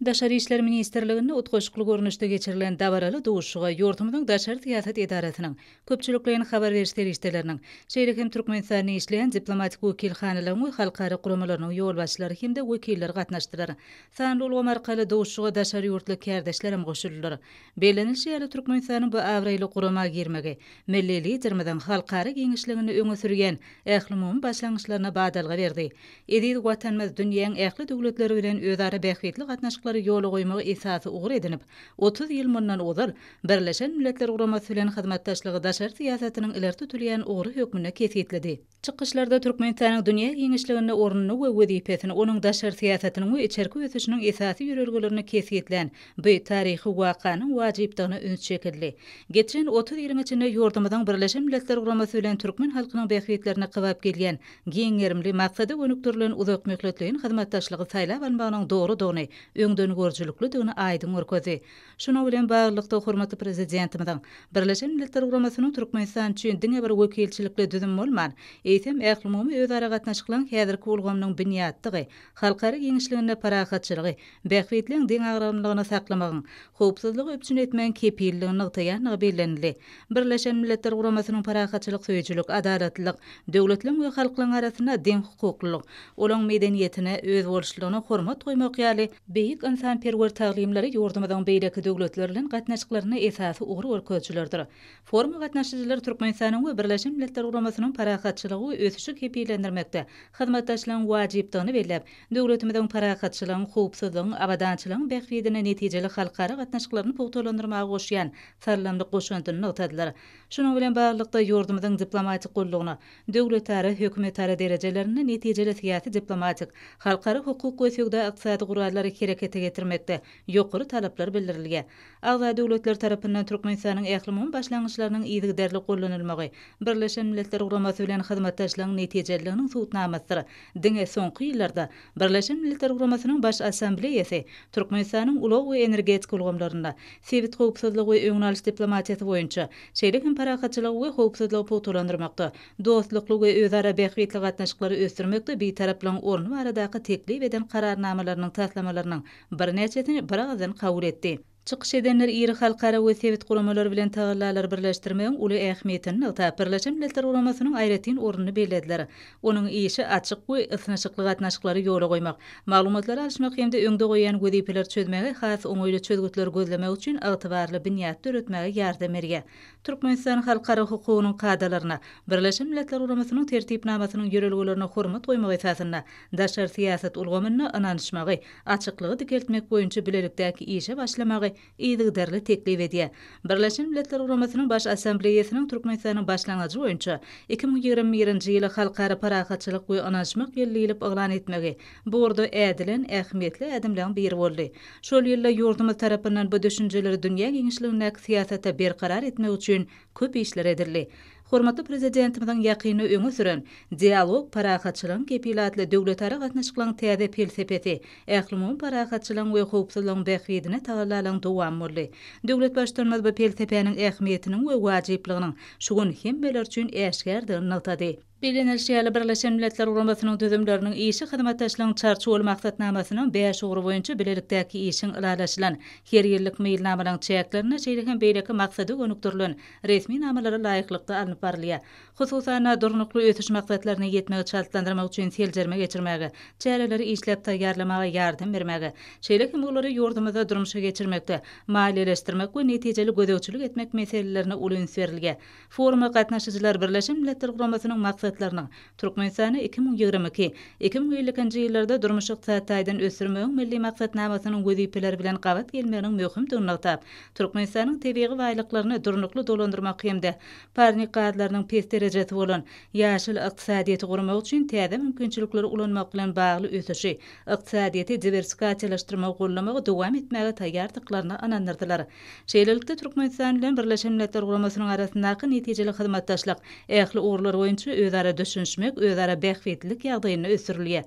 E: Daşary işler ministerliginde utgaşykly görnüşde geçirilen dabaraly dowuşyga ýurdumyzyň daşary siýasat edarasynyň köpçüliklerin habar berişleri işleriniň şeýle hem Türkmenistanyň işleýän diplomatik wekilhanalaryň we halkara guramalarynyň ýolbaşçylary hemde wekiller gatnaşdylar. Sanly ulgam arkaly dowuşyga daşary ýurtly kärdešlerim goşuldylar. Belenilşi Türkmenistanyň bu awraýly gurama girmegi milli liderimiň halkara giňişligini öňe sürýän ählimum başlangyçlaryna badalga berdi. Edil watanmaz dünýäň ähli döwletleri bilen özara bähwetli gatnaşyklary ýola goýmagy esasy ugur edinip 30 ýyl mundan ozal Birleşen Milletler Guramasy bilen hyzmatdaşlygy daşary siýasatynyň ileri tutulýan ugry hökmüne kefiýetledi. Çykyşlarda Türkmenistanyň dünýä giňişliginde ornuny we wezipesini onuň daşary siýasatynyň we içerki ösüşiniň esasy ýörelgelerini kefiýetlen bu taryhy wakanyň wajypdygyny üns çekildi. Geçen 30 ýylyň içinde ýurdumyzyň Birleşen Milletler Guramasy bilen türkmen halkynyň bähwetlerini gybap gelýän giňerimli maksady önüktirilen uzak möhletliğin hyzmatdaşlygy saýlap almagynyň dogry öňden görjülüklidigini aýdym görkezdi. Şuna bilen baglykda hormatly prezidentimiň Birleşen Milletler Guramasynyň Türkmenistan üçin diňe bir wekilçilikli düzüm bolman, eýsem ählimumy özara gatnaşyklaryň häzirki ulgamynyň binýatdygy, halkara giňişliginde parahatçylygy, bähwetliň diň agramlygyny saklamagyň, howpsuzlygy öpçün etmeň kepilligini nygtaýan bellenildi. Birleşen Milletler Guramasynyň parahatçylyk, söýüjülük, adalatlyk, döwletliň we halklaryň arasynda diň hukuklyk, olaň medeniýetine, öz bolşlugyna hormat goýmak ýaly beýik insan perwer taglimleri ýurdumyzyň beýleki döwletler bilen gatnaşyklaryny esasy ugry görkezçilerdir. Forma gatnaşyjylar Türkmenistanyň we Birleşen Milletler Guramasynyň parahatçylygy we ösüşi kepilendirmekde hyzmatdaşlygyň wajypdygyny bellep, döwletimiziň parahatçylygyň, howpsuzlygyň, abadançylygyň bähwetine netijeli halkara gatnaşyklaryny pogtalandyrmagy goşýan sarlamly goşuntyny nygtadylar. Şuna bilen baglykda ýurdumyzyň diplomatik gollugyna, döwletara, hökümetara derejelerini netijeli siýasy diplomatik, halkara hukuk we söwda ykdysady guralary herekete getirmekde ýokary talaplar bildirilýär. Agda döwletler tarapyndan Türkmenistanyň ählimum başlangyçlarynyň ýygyderli gollanylmagy, Birleşen Milletler Guramasy bilen hyzmatdaşlygyň netijeleriniň suwtnamasydyr. Diňe soňky ýyllarda Birleşen Milletler Guramasynyň baş assambleýasy Türkmenistanyň ulug we energetik ulgamlarynda sebit howpsuzlyk we öňelçi diplomatiýasy boýunça şeýle hem parahatçylyk we howpsuzlygy pogtalandyrmakda, dostlukly we özara bähwetli gatnaşyklary ösdürmekde beýtaraplaryň ornu baradaky teklip eden kararnamalarynyň taslamalarynyň bir neçesini bir agzdan kabul etdi. Çıkış edenler iri halkara we sebit guramalar bilen tagallalar birleşdirmegiň uly ähmiýetini ýatyp Birleşen Milletler Guramasynyň aýratyn ornuny bellädiler. Onuň işi açyk we ysnaşykly gatnaşyklary ýola goýmak, maglumatlary alşmak hemde öňde goýan wezipeler çözmegi has oňoýly çözgütler gözlemek üçin ygtybarly binýat döretmäge ýardam berýär. Türkmenistan halkara hukugynyň kadalaryna Birleşen Milletler Guramasynyň tertipnamasynyň ýörelgelerine hormat goýmak esasyna daşary siýasat ulgamyna ananyşmagy, açyklygy dikeltmek boýunça bilelikdäki işe başlamagy ýygyderli teklip edýär. Birleşen Milletler Guramasynyň baş assambleýasynyň Türkmenistanyň başlangaçy boýunça 2021-nji ýyly halkara parahatçylyk we ananyşmak ýerleýilip oglan etmegi bu orada ädilen ähmiýetli adamlaryň biri boldy. Şol ýylda ýurdumyz tarapyndan bu düşünjeleri dünýä giňişligine siýasata berkarar etmek üçin köp işler edildi. Hormatly prezidentimiň ýakyny öňe süren dialog parahatçylygyň kepilatly döwletara gatnaşyklaryň täze felsepeti, ählimon parahatçylygyň we howpsuzlygyň bähridine tagallalaryň dowam boldy. Döwlet başlanmaz bu felsepeniň ähmiýetiniň we wajyplygynyň şu gün hemmeler üçin äşgärdigini notady. Bilinelşäli Birleşen Milletler Guramasynyň düzümleriniň işi hyzmatdaşlygyň çarçowy maksatnamasynyň 5 ugry boýunça bilelikdäki işiň ilalaşylan her ýyllyk meýilnamalaryň çäklerine şeýleken beýleki maksady gönükdirilen resmi namalara laýyklykda alınıp barylýar. Hususan durnukly ötüş maksatlaryna ýetmegi şartlandyrmak üçin seljerme geçirmegi, çäreleri işläp taýýarlamaga ýardam bermegi, şeýleken bolary ýurdumyzda durmuşa geçirmekde, maliýeleşdirmek we netijeli gözegçilik etmek meselelerine ulun berilýär. Foruma gatnaşyjylar Birleşen Milletler Guramasynyň maksatlarynyň Türkmenistany 2022-2050-nji ýyllarda durmuş ykdysadydan ösürmegiň milli maksatnamasynyň wezipeleri bilen gabat gelmegiň möhümdigini atap, Türkmenistanyň tebiği baýlyklaryny durnukly dolandyrmak hemde parnik gadlarynyň pes derejesi bolan ýaşyl ykdysadyety gurmak üçin täze mümkinçilikleri ulanmak bilen bagly ösüşi, ykdysadyety diversifikasiýalaşdyrmagy gollamagy dowam etmäge taýýardyklaryny anandyrdylar. Şeýlelikde Türkmenistan bilen Birleşen Milletler Guramasynyň arasyndaky netijeli hyzmatdaşlyk ähli orlar boýunça özara düşünmek, özara bähwetlik ýagdaýyna ösürilýär.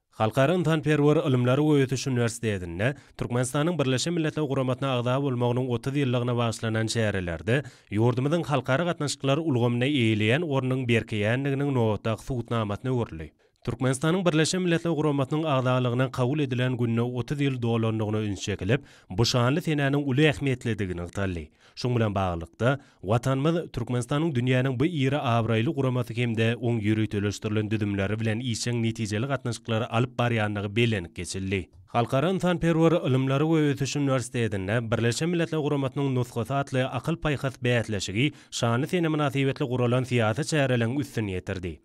F: Halkara yntanperwer ilimlary we ötüş üniversitetinde Türkmenistanyň Birleşen Milletler Guramasyna agda bolmagynyň 30 ýyllygına bagşlanan şäherlerde ýurdumyzyň halkara gatnaşyklary ulgamyna eýleýän ornyň berkeýänliginiň nowatdaky subutnamasyny öwrüli. Türkmenistanyň Birleşen Milletler Guramasynyň agdalygyna kabul edilen günne 30 ýyl dolandygyny ünçekilip, bu şanly senäniň uly ähmiýetlidigini ýytdy. Şoň bilen baglykda watanymyz Türkmenistanyň dünýäniň bu iri abraýly guramasy hemde oň ýürütülüşdirilen düdümleri bilen işiň netijeli gatnaşyklary alyp barýanlygy belenip geçildi. Halkara yntanperwer ilimlary we ötüş üniversitetinde Birleşen Milletler Guramasynyň nusgasy atly akyl paýhas bäýatleşigi şanly sene münasibetli guralan siýasat çäreleriň üstüne ýetirdi.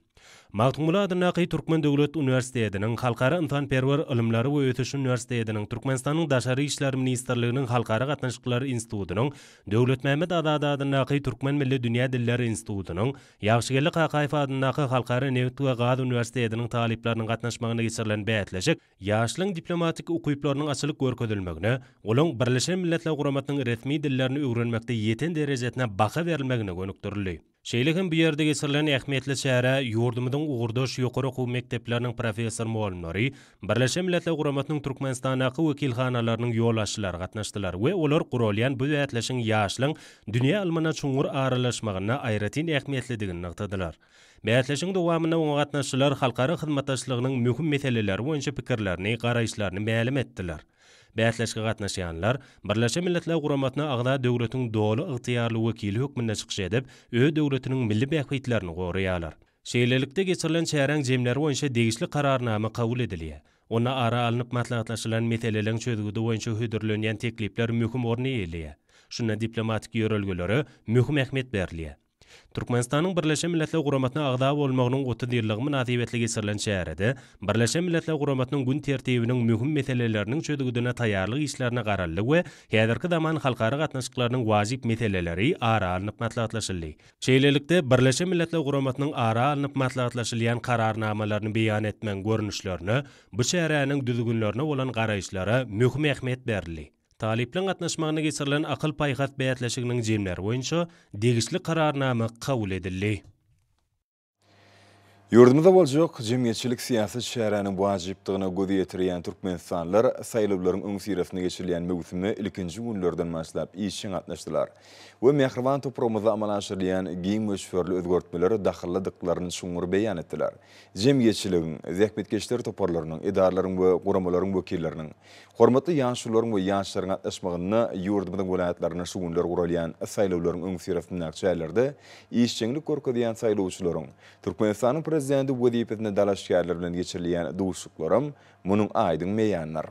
F: Magtumula adynaky Türkmen Döwlet Üniversitetiniň Halkara yntanperwer ilimlary we ötüş üniversitetiniň Türkmenistanyň Daşary işler ministrliginiň Halkara gatnaşyklary institutynyň Döwlet Mämet Azad adynaky Türkmen Milli Dünýä Dilleri institutynyň Ýagşygelli Kakaýew adynaky Halkara Neft we Gaz üniversitetiniň talipleriniň gatnaşmagyna geçirilen bäýatleşik ýaşlyň diplomatik ukyplarynyň açylyk görkezilmegine, olaň Birleşen Milletler Guramasynyň resmi dillerini öwrenmekde ýeten derejetine baha berilmegine gönükdirildi. Şeýleken bu ýerde geçirilen ähmiýetli şäher ýurdumyzyň ugurdaş ýokary okuw mekdepleriniň professor muallimleri Birleşen Milletler Guramasynyň Türkmenistanaky wekilhanalarynyň ýollaşçylary gatnaşdylar we olar guralýan bu bäýatleşiň ýaşlyň dünýä ilmine çuňur aralaşmagyna aýratyn ähmiýetlidigini ňagtadylar. Bäýatleşiň dowamyna oňa gatnaşçylar halkara hyzmatdaşlygynyň möhüm meseleleri boýunça pikirlerini, garaýşlaryny ma'lum etdiler. Bäýatleşige gatnaşýanlar Birleşen Milletler Guramasyna agda döwletiň dolu ygtyýarly wekili hökmünde çykyş edip, öz döwletiniň milli bähwitlerini goraýarlar. Şeýlelikde geçirilen şäheräň jemleri boýunça degişli kararnama kabul edilýär. Ona ara alınıp maslahatlaşylan meselelerin çözgüdi boýunça hödürlenýän teklipler möhüm orny eýleýär. Şuna diplomatik ýörelgelere möhüm ähmiýet berilýär. Türkmenistanyň Birleşen Milletler Guramasyna agda bolmagynyň 30 ýyllygy münasibetli geçirilen şäherde Birleşen Milletler Guramasynyň gün tertibiniň möhüm meseleleriniň çözgüdine taýýarlyk işlerine garaldy we häzirki zaman halkara gatnaşyklarynyň wajyp meseleleri ara alınıp maslahatlaşyldy. Şeýlelikde Birleşen Milletler Guramasynyň ara alınıp maslahatlaşylýan kararnamalaryny beýan etmen görnüşlerini, bu şäheriniň düzgünlerine bolan garaýşlara möhüm ähmiýet berildi. Taliplerin gatnaşmagyna geçirilen akyl paýhas
A: Yurdumuzda boljak jemgyetçilik siýasat şäheriniň wajypdygyna gözi ýetirýän türkmenstanlar saýlawlaryň öň sirasine geçirilýän mewsümi ilkinji günlerden başlap işiň atnaşdylar. We Mehriban toprağymyzda amal aşyrýan giň möşferli özgörtmeleri daxylladyklaryny şuňur beýan etdiler. Jemgyetçiligiň, zähmetkeşler toparlarynyň, edarlaryň we guramalaryň wekilleriniň, hormatly ýaşlaryň we ýaşlaryň atnaşmagyny ýurdumyzyň welaýatlaryna şuňlar guralýan saýlawlaryň öň sirasynda çäýlerde işçilik görkezýän saýlawçylaryň Türkmenistanyň prezidenti wezipetine dalaşýarlar bilen geçirilýän duşuklaram munyň aýdyň meýanlar.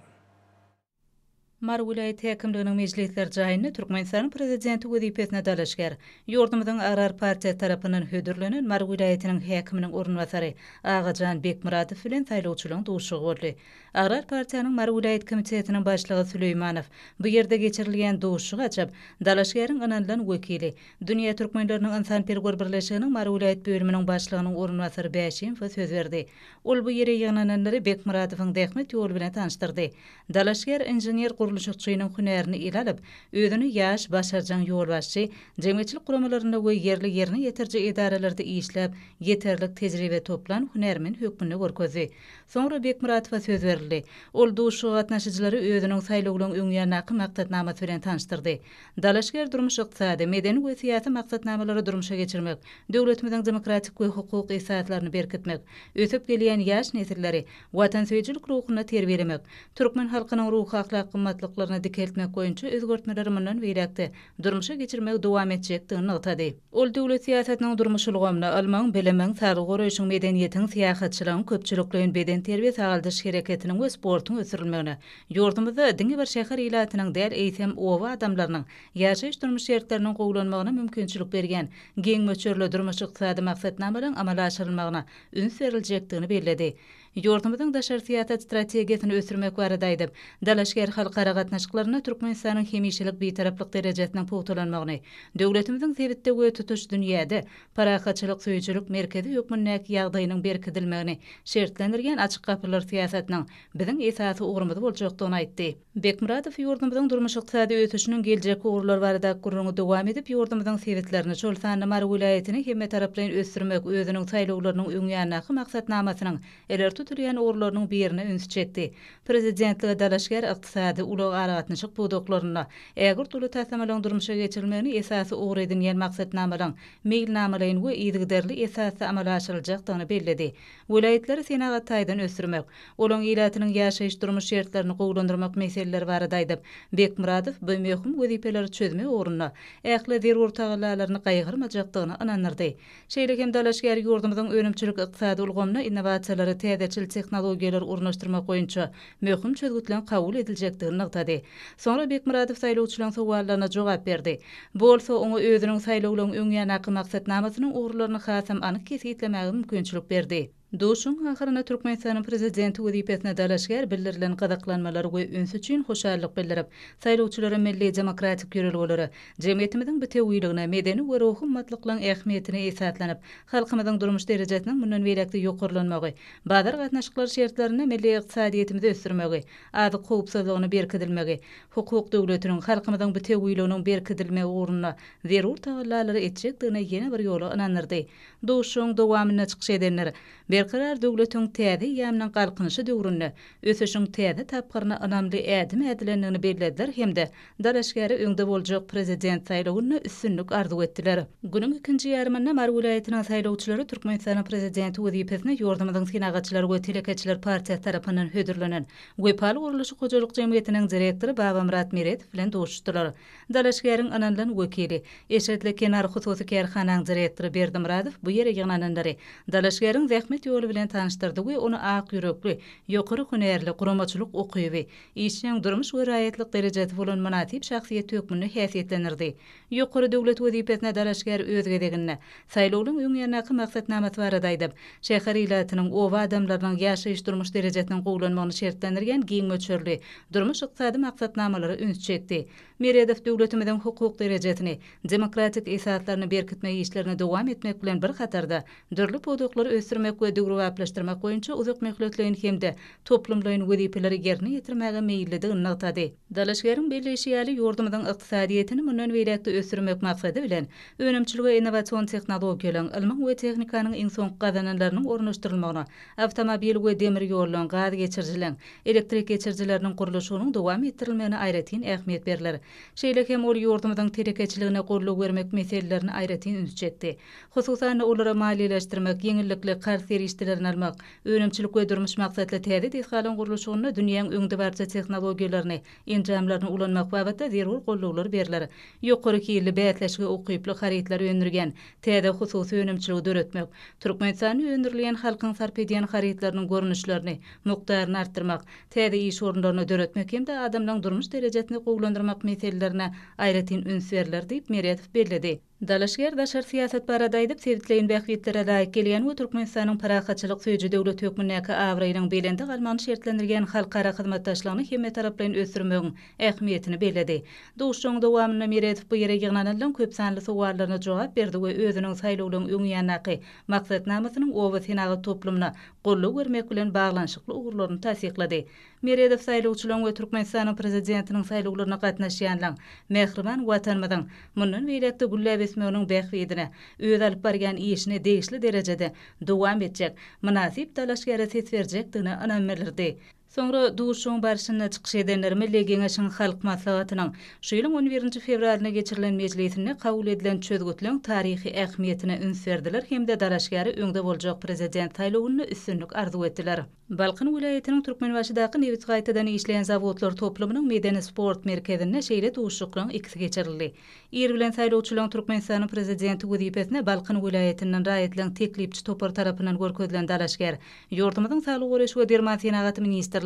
E: Mar vilayet häkimliginiň meclisler jaýyny Türkmenistan prezidenti wezipetine dalaşýar. Ýurdumyzyň Arar partiýa tarapyndan hödürlenen Mar vilayetiniň häkiminiň orunbasary Agajan Bekmuradow bilen saýlawçylaryň duşugy boldy. Arar partiýanyň Mar vilayet komitetiniň başlygy Süleýmanow bu ýerde geçirilýän duşugy açyp, dalaşýaryň analan wekili, Dünýä türkmenleriniň insanperwer birleşiginiň Mar vilayet bölüminiň başlygynyň orunbasary Bäşemow söz berdi. Ol bu ýere ýagnalanlary Bekmuradowyň dähmet ýoly bilen tanışdyrdy. Dalaşýar inженер guruluşçynyň hünerini ilalyp, özüni ýaş başarjan ýolbaşçy, jemgyýetçilik guramalarynda we ýerli-ýerine ýeterje edaralerde işläp, ýeterlik tejribe toplan hünermin hökmüne görkezdi. Soňra Bekmuradowa söz berildi. Ol duşuga gatnaşyjylary özüniň saýlawlaryň öňýärnäki maksatnamaty bilen tanışdyrdy. Dalaşýar durmuş ykdysady, medeni we siýasy maksatnamalary durmuşa geçirmek, döwletimiziň demokratik we hukuky isatlaryny berkitmek, ösüp gelýän ýaş nesilleri watansöýçilik ruhuny terbiyelemek, türkmen halkynyň ruhy ahlak qymmatlyklaryna dikeltmek boýunça özgörtmeler mundan beýlekde durmuşa geçirmek dowam etjekdigini nykdady. Ol döwlet siýasatynyň durmuşylygymyna almaň, bilemeň, sağlyk goraýşyň medeniýetiň, siýasatçylygyň, köpçülikligiň beden terbiýe sagaldyş hereketiniň we sportuň ösürilmegine, ýurdumyzda diňe bir şäher ilatynyň däl eýsem owa adamlarynyň ýaşaýyş durmuş şertleriniň gowlanmagyna mümkinçilik bergen geň möçörli durmuş ykdysady maksatnamalaryň amala aşyrylmagyna üns beriljekdigini bellädi. Ýurdumyzyň daşary siýasat strategiýasyny ösürmek barada aýdyp, dalaşýar halkara gatnaşyklaryna Türkmenistanyň hemişelik beýtaraplyk derejesiniň puwtalanmagyny, döwletimiziň sebitde we tutuş dünýäde parahatçylyk söýçülük merkezi hökmündäki ýagdaýynyň berkidilmegini şertlendirgen açyk gapylar siýasatynyň biziň esasy ugrumyzy boljakdygyny aýtdy. Bekmuradow ýurdumyzyň durmuş ykdysady ötüşiniň geljek ugrulary barada gurruny dowam edip, ýurdumyzyň sebitlerini şol sany Mar vilayetini hemme taraplaryň ösürmek özüniň saýlawlarynyň öňýärnäki maksatnamasynyň tutulýan ugrularynyň birine üns çekdi. Prezidentligi dalaşýar ykdysady ulug aragatnaşyk budaklaryna ägir tuly täsirlemeleň durmuşa geçirilmegini esasy ugry edilýän maksatnamalaryň meýilnamalaryň we ýygyderli esasy amala aşyryljakdygyny belledi. Vilayetleri senagat taýdan ösürmek, olaň ilatynyň ýaşaýyş durmuş şertlerini gowlandyrmak meseleleri barada aýdyp, Bekmuradow bu möhüm wezipeleri çözmek orunna ähli zerur tagallalaryny gaýgyrmajakdygyny anandyrdy. Şeýle hem dalaşýar ýurdumyzyň önümçilik ykdysady ulgamyna innovasiýalary täzeçil tehnologiýalar urnaşdyrmak boýunça möhüm çözgütlen kabul ediljekdigini nykdady. Soňra Bekmuradow saýlawçylaryň sowallaryna jogap berdi. Bolsa oňa özüniň saýlawlaryň öňýärnäki maksatnamasynyň ugrularyny hasam anyk kesitlemegi mümkinçilik berdi. Duşun ahyrına Türkmenistanyň prezidenti wezipetine dalaşýar bildirilen gadaklanmalary we üns üçin hoşallyk bildirip, saýlawçylara milli demokratik ýörelgelere, jemgyýetimiziň bitewýligine, medeni we ruhy matlyklaryň ähmiýetine esatlanyp, halkymyzyň durmuş derejesiniň mundan beýlekde ýokarlanmagy, bazar gatnaşyklar şertlerine milli ykdysadyýetimizi ösürmegi, azyk howpsuzlygyny berkidilmegi, hukuk döwletiniň halkymyzyň bitewýliginiň berkidilmegi ugruna zerur tagallalary etjekdigine ýene bir ýola inanyrdy. Duşun dowamyna çykyş edenler berkarar döwletiň täze ýamynyň galkynyşy döwründe ösüşiň täze tapgyryna anamly ädim edilendigini bellädiler hemde dalaşgary öňde boljak prezident saýlawyna üstünlük arzu etdiler. Günüň ikinji ýarymynda Mar vilayetiniň saýlawçylary Türkmenistanyň prezidenti wezipetine ýurdumyzyň senagatçylary we telekeçiler partiýa tarapyndan hödürlenen Wepal Guruluşy Hojalyk Jemgyýetiniň direktory Babamrat Meretow bilen doşuşdylar. Dalaşgaryň analan wekili, Eşetli Kenar Hususy Kerhanaň direktory Berdimradow bu ýere ýagnalanlary dalaşgaryň zähmet ýoly bilen tanışdyrdy we onu ak ýürekli, ýokary hünerli guramaçylyk okuýby, işiň durmuş we raýatlyk derejesi bolan manatip şahsiýet hökmüne häsiýetlendirdi. Ýokary döwlet wezipetine dalaşgar özgedegine saýlawlaryň öňýärnäki maksatnamasy barada aýdyp, şäher ilatynyň owa adamlarynyň ýaşaýyş durmuş derejesiniň gowlanmagyny şertlendirgen giň möçörli durmuş ykdysady maksatnamalary üns çekdi. Meretow döwletimiziň hukuk derejesini, demokratik esatlaryny berkitmek işlerini dowam etmek bilen bir hatarda dörli podoklary ösürmek we döwrüplaşdyrmak boýunça uzak möhletleýin hemde toplumlaryň wezipeleri ýerine ýetirmäge meýilligi ynagtady. Dalaşgäriň belleşýäli ýurdumyň ykdysadyýetini mundan beýlekde ösürmek maksady bilen önemçiligi we innowasion tehnologiýalaryň, ilmiň we tehnikanyň iň soňky gazananlarynyň ornaşdyrylmagyna, awtomobil we demir ýollaryň, gaz geçirjileň, elektrik geçirjileriniň gurulşynyň dowam etdirilmegine aýratyn ähmiýet berler. Şeýle hem ol ýurdumyň terekeçiligine golluk bermek meselelerini aýratyn ünsjetdi. Hususan olara maliýeleşdirmek, ýeňillikli qarz serişlerini almak, önemçilik we durmuş maksatly täze desgalan gurulşyny dünýäň öňde barça tehnologiýalaryny, enjamlaryny ulanmak babatda zerur golluklar berler. Ýokary killi bätleşige okyply haritler öndürgen, täze hususy önemçiligi döretmek, Türkmenistany öndürilýän halkyň sarp edýän haritlarynyň görnüşlerini, mukdaryny artdyrmak, täze iş orunlaryny döretmek hem de adamlaryň durmuş derejesini gowlandyrmak meselelerine aýratyn üns berler diýip Meredov belledi. Dalaşger daşar siýasat barada aýdyp sevitleýin bähwiyetlere laýyk gelýän we Türkmenistanyň parahatçylyk söýji döwlet hökümindäki awraýynyň belinde galmany şertlendirgen halkara hyzmatdaşlygyny hemme taraplaryň ösürmegiň ähmiýetini belledi. Duşuň dowamyna Meredov bu ýere ýygnanylan köp sanly sowallaryna jogap berdi we özüniň saýlawlaryň öňýanaky maksatnamasynyň owa senagy toplumyna golluk bermek bilen baglanşykly ugurlaryny tasdiklady. Meredov saýlawçylaryň we Türkmenistanyň prezidentiniň saýlawlaryna gatnaşýanlaryň mehriban watanymyň mundan beýlekde güllä esmeginiň bähwidine, öz alyp bargan işine degişli derejede dowam etjek, münasip dalaşgara ses berjekdigine anamerlerdi. Sonra duşuň barşyna çykyş edenler Milli Geňeşiň halk maslahatynyň şu ýylyň 11 fevralyna geçirilen mejlisinde kabul edilen çözgütleň taryhy ähmiýetine üns berdiler hemde dalaşgary öňde boljak prezident saýlawyny üstünlük arzu etdiler. Balkyn vilayetiniň Türkmenbaşydaky Newit gaýtadan işleýän zawodlar toplumynyň medeni sport merkezine şeýle duşuklaryň ikisi geçirildi. Ýer bilen saýlawçylaryň Türkmenistanyň prezidenti wezipesine Balkyn vilayetiniň raýatlyň teklipçi topar tarapyndan görkezlen dalaşgar ýurdumyň saglyk goraş we derman senaty ministrligining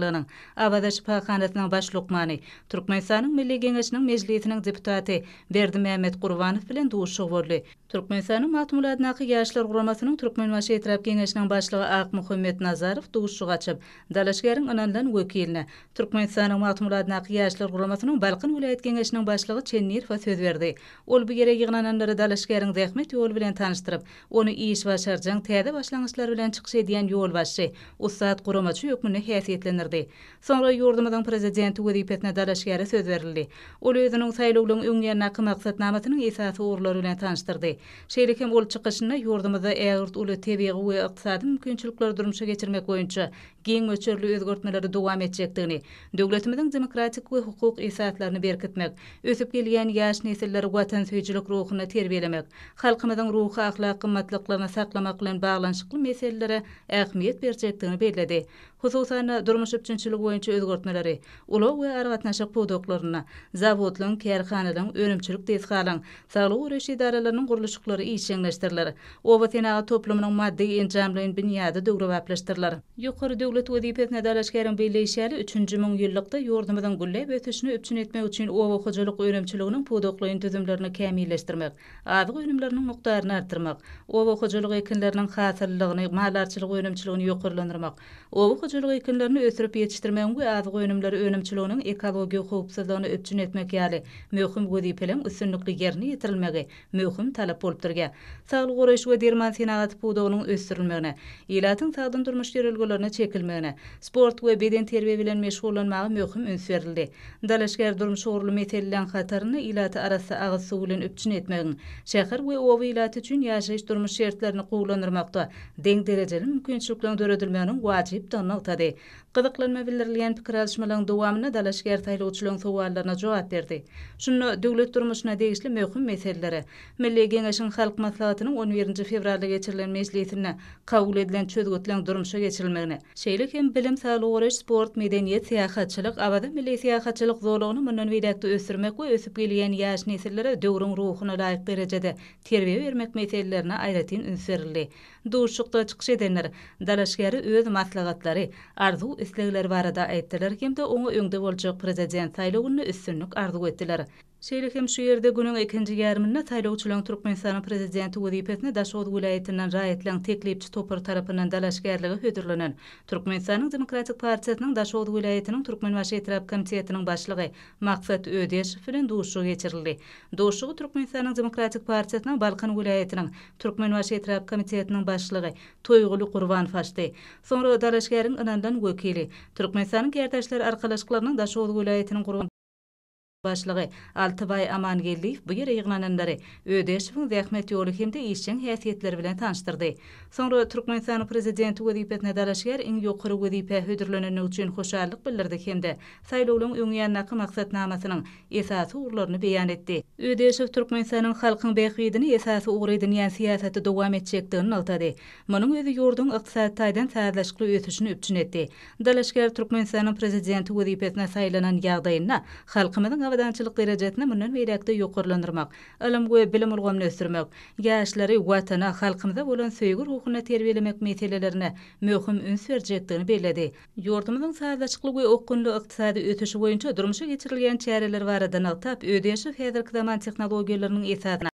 E: Abada Şifahanatynyň başlykmany, Türkmenistanyň Milli Geňeşiniň mejlisiniň deputaty Berdi Mehmet Gurbanow bilen duşuk boldy. Türkmenistanyň Matmuladynaky ýaşlar guramasynyň Türkmenbaşy etrap geňeşiniň başlygy Ak Muhammed Nazarow duşuk açyp, dalaşgaryň anandan wekiline Türkmenistanyň Matmuladynaky ýaşlar guramasynyň Balkyn vilayet geňeşiniň başlygy Çenniýerow söz berdi. Ol bu ýere ýygnananlary dalaşgaryň zähmet ýol bilen tanışdyryp, ony iş başarjyň täze başlangyçlar bilen çykyş edýän ýol başçy, Ustad Guramaçy hökmüne häsiýetlendirdi. Sonra ýurdumyň prezidenti wezipesine dalaşgary söz berildi. Ol özüniň saýlawlaryň öňýanaky maksatnamasynyň esasy urlary bilen tanışdyrdy. Şeýle hem ol çykyşyna ýurdumyzda ägirt uly tebigy we ykdysady mümkinçilikler durmuşa geçirmek boýunça geň möçerli özgörtmeleri dowam etjekdigini, döwletimiziň demokratik we hukuk esaslaryny berkitmek, ösüp gelýän ýaş nesilleri watan söýjilik ruhyna terbiyelemek, halkymyzyň ruhy ahlak gymmatlyklaryny saklamak bilen baglanşykly meselelere ähmiýet berjekdigini belledi. Hususan durmuş üçinçilik boýunça özgörtmeleri, ulug we argatnaşyk podoklaryna, zawodlaryň, kärhanalaryň, önemçilik desgalan, saglyk uraş idaralarynyň gurulşyklary işleňleşdiriler. Owa senagy toplumynyň maddi enjamlaryň bünyady döwrüplaşdyrlar. Ýokary döwlet wezipesine dalaşgaryň belleşýäli 3-nji ýyllykda ýurdumyzyň gülle ötüşini öpçün etmek üçin owa hojalyk önemçiliginiň podoklaryň tüzümlerini kämilleşdirmek, azyk önümleriniň mukdaryny artdyrmak, owa hojalyk ekinleriniň hasyllygyny, malarçylyk önemçiligini ýokarlandyrmak, owa hojalyk ekinlerini ösürip ýetişdirmek we azyk önümleri önemçiliginiň ekologiýa howpsuzlygyny öpçün etmek ýaly möhüm wezipeleň üstünlikli ýerine ýetirilmegi möhüm talap bolup durýar. Saglyk goraş we derman senaty podogynyň ösdürilmegine, ýylatyň sagdyn durmuş ýerelgelerini çekilmegine, sport we beden terbiýe bilen meşgullanmagy möhüm üns berildi. Dalaşgar durmuş ugurly meseleleň hataryny ýylaty arasy agyz suw bilen öpçün etmegin, şäher we owa ýylaty üçin ýaşaýyş durmuş şertlerini gowlandyrmakda deň derejeli mümkinçilikler döredilmeginiň wajyp tanykdy. Gyzyklanma bildirilýän pikir alşmalaryň dowamyna dalaşgar saýlawçylaryň sowallaryna jogap berdi. Şunu döwlet durmuşyna degişli möhüm meselelere, Milli Geňeşiň halk maslahatynyň 11 fevralda geçirilen mejlisinde kabul edilen çözgütleň durmuşa geçirilmegine, şeýle hem bilim, saglyk goraş, sport, medeniýet, syýasatçylyk, abada milli syýasatçylyk zorlugyny mundan beýlekde ösürmek we ösüp gelýän ýaş nesillere döwrüň ruhyna laýyk derejede terbiýe bermek meselelerine aýratyn üns berildi. Duşukda çykyş edenler dalaşgary öz maslahatlary, arzu islegler barada aýtdylar hem de oňa öňde boljak prezident saýlawyny üstünlük arzu etdiler. Şeýle hem şu ýerde günüň ikinji ýarmynda saýlawçylaryň Türkmenistanyň prezidenti wezipesine Daşowut vilayetinden raýatlanan teklipçi topar tarapyndan dalaşgärligi hödürlenen Türkmenistanyň Demokratik Partiýasynyň Daşowut vilayetiniň Türkmenbaşy etrap komitetiniň başlygy Maksat Ödeşew bilen duşugy geçirildi. Duşugy Türkmenistanyň Demokratik Partiýasynyň Balkan vilayetiniň Türkmenbaşy etrap komitetiniň başlygy Toýguly Gurbanov açdy. Sonra dalaşgäriň anandan wekili Türkmenistanyň gerdaşlar arkalaşyklarynyň Daşowut vilayetiniň başlygy Altybay Amangelliýew bu ýere ýygnananlary Ödeşewiň zähmet ýoly hemde işçiň häsiýetleri bilen tanıştyrdy. Sonra Türkmenistanyň prezidenti wezipesine dalaşýar iň ýokary wezipe hödürleneni üçin hoşallyk bildirdi hemde saýlawlaryň öňýännaky maksatnamasynyň esasy urlaryny beýan etdi. Ödeşew Türkmenistanyň halkyň beýgidini esasy ugry edýän siýasaty dowam etjekdigini altydy. Munyň özi ýurdun ykdysady taýdan täzeleşikli ötüşini üpçün etdi. Dalaşgär Türkmenistanyň prezidenti wezipesine saýlanan ýagdaýynda halkymyzyň awadançylyk derejesini mundan beýlekde ýokarlandyrmak, ilim we bilim ulgamyny ösdürmek, ýaşlary watana, halkymyza bolan söýgü ruhuny terbiyelemek meselelerine möhüm üns berjekdigini bellädi. Ýurdumyzyň sazlaşykly we okkunly ykdysady ötüşi boýunça durmuşa geçirilýän çäreler baradan altyp, Ödeşew häzirki zaman tehnologiýalarynyň esasyna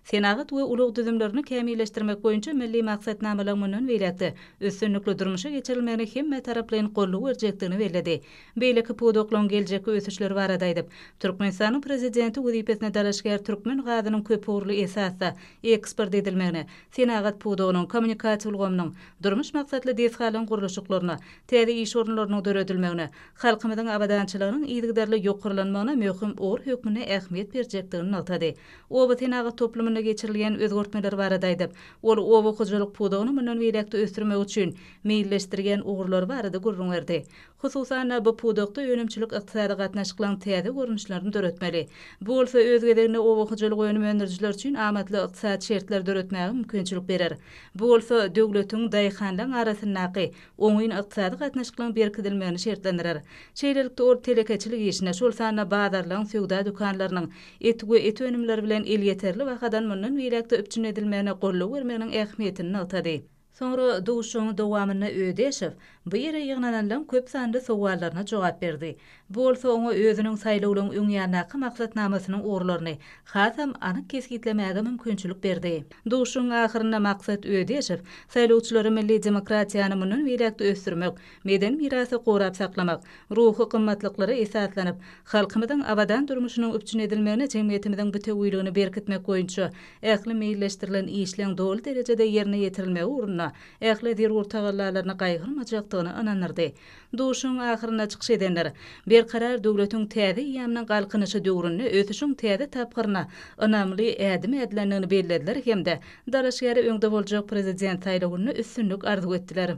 E: senagat we ulug düzümlerini kämilleşdirmek boýunça milli maksatnamalar mundan beýlekde üstünlikli durmuşa geçirilmegini hemme taraplaryň gollugy berjekdigini bellädi. Beýleki pudoklaň geljeki ösüşleri barada aýdyp, Türkmenistanyň prezidenti wezipesine dalaşgär türkmen gazynyň köp urly esasda ekspert edilmegini, senagat pudogynyň kommunikasiýa ulgamynyň durmuş maksatly desgalyň guruluşyklaryna, täze iş orunlarynyň döredilmegini, halkymyzyň awadançylygynyň ýygydarly ýokarlanmagyna möhüm ur hökmüne ähmiýet berjekdigini altydy. O bu senagat toplumuna geçirilýän özgörtmeler barada aýdyp, ol owa hojalyk pudogyny mundan beýlekde ösdürmek üçin meýilleşdirgen ugurlar barada gurrun berdi. Hususan bu pudokda önemçilik ykdysady gatnaşyklaryň täze görnüşlerini döretmeli. Bu bolsa özgedegine owa hojalyk öňmändirjiler üçin amatly ykdysady şertler döretmäge mümkinçilik berer. Bu bolsa döwletiň daýhanlaryň arasyndaky oňyn ykdysady gatnaşyklaryň berkidilmegini şertlendirer. Şeýlelikde ol telekeçilik işine şol sanna bazarlaryň, söwda dükanlarynyň et we et önümleri bilen el ýeterli wagtdan mundan beýlekde üpçün edilmegine gollugy bermeginiň ähmiýetini altydy. Sonra duşuň dowamyna Ödeşew bu ýere ýygnananlaryň köp sanly sowallaryna jogap berdi. Bu bolsa oňa özüniň saýlawlaryň öňýännaky maksatnamasynyň urlaryny hasam anyk kesgitlemäge mümkinçilik berdi. Duşuň ahyrynda maksat Ödeşew saýlawçylary milli demokratiýany mundan beýlekde ösdürmek, meden mirasy gorap saklamak, ruhy gymmatlyklary esaslanyp, halkymyzyň awadan durmuşynyň üpçün edilmegine jemgyýetimiziň bütewýligini berkitmek boýunça ähli meýilleşdirilen işleň dowly derejede ýerine ýetirilmegi urunna ähli zerur tagallalaryna gaýgyrmajakdygyny ananyrdy. Duşuň ahyrynda çykyş edenler berkarar döwletiň täze ýamynyň galkynyşy döwründe ötüşiň täze tapgyryna önämli ädim edilendigini bellädiler hemde dalaşgäri öňde boljak prezident saýlawyny üstünlük arzu etdiler.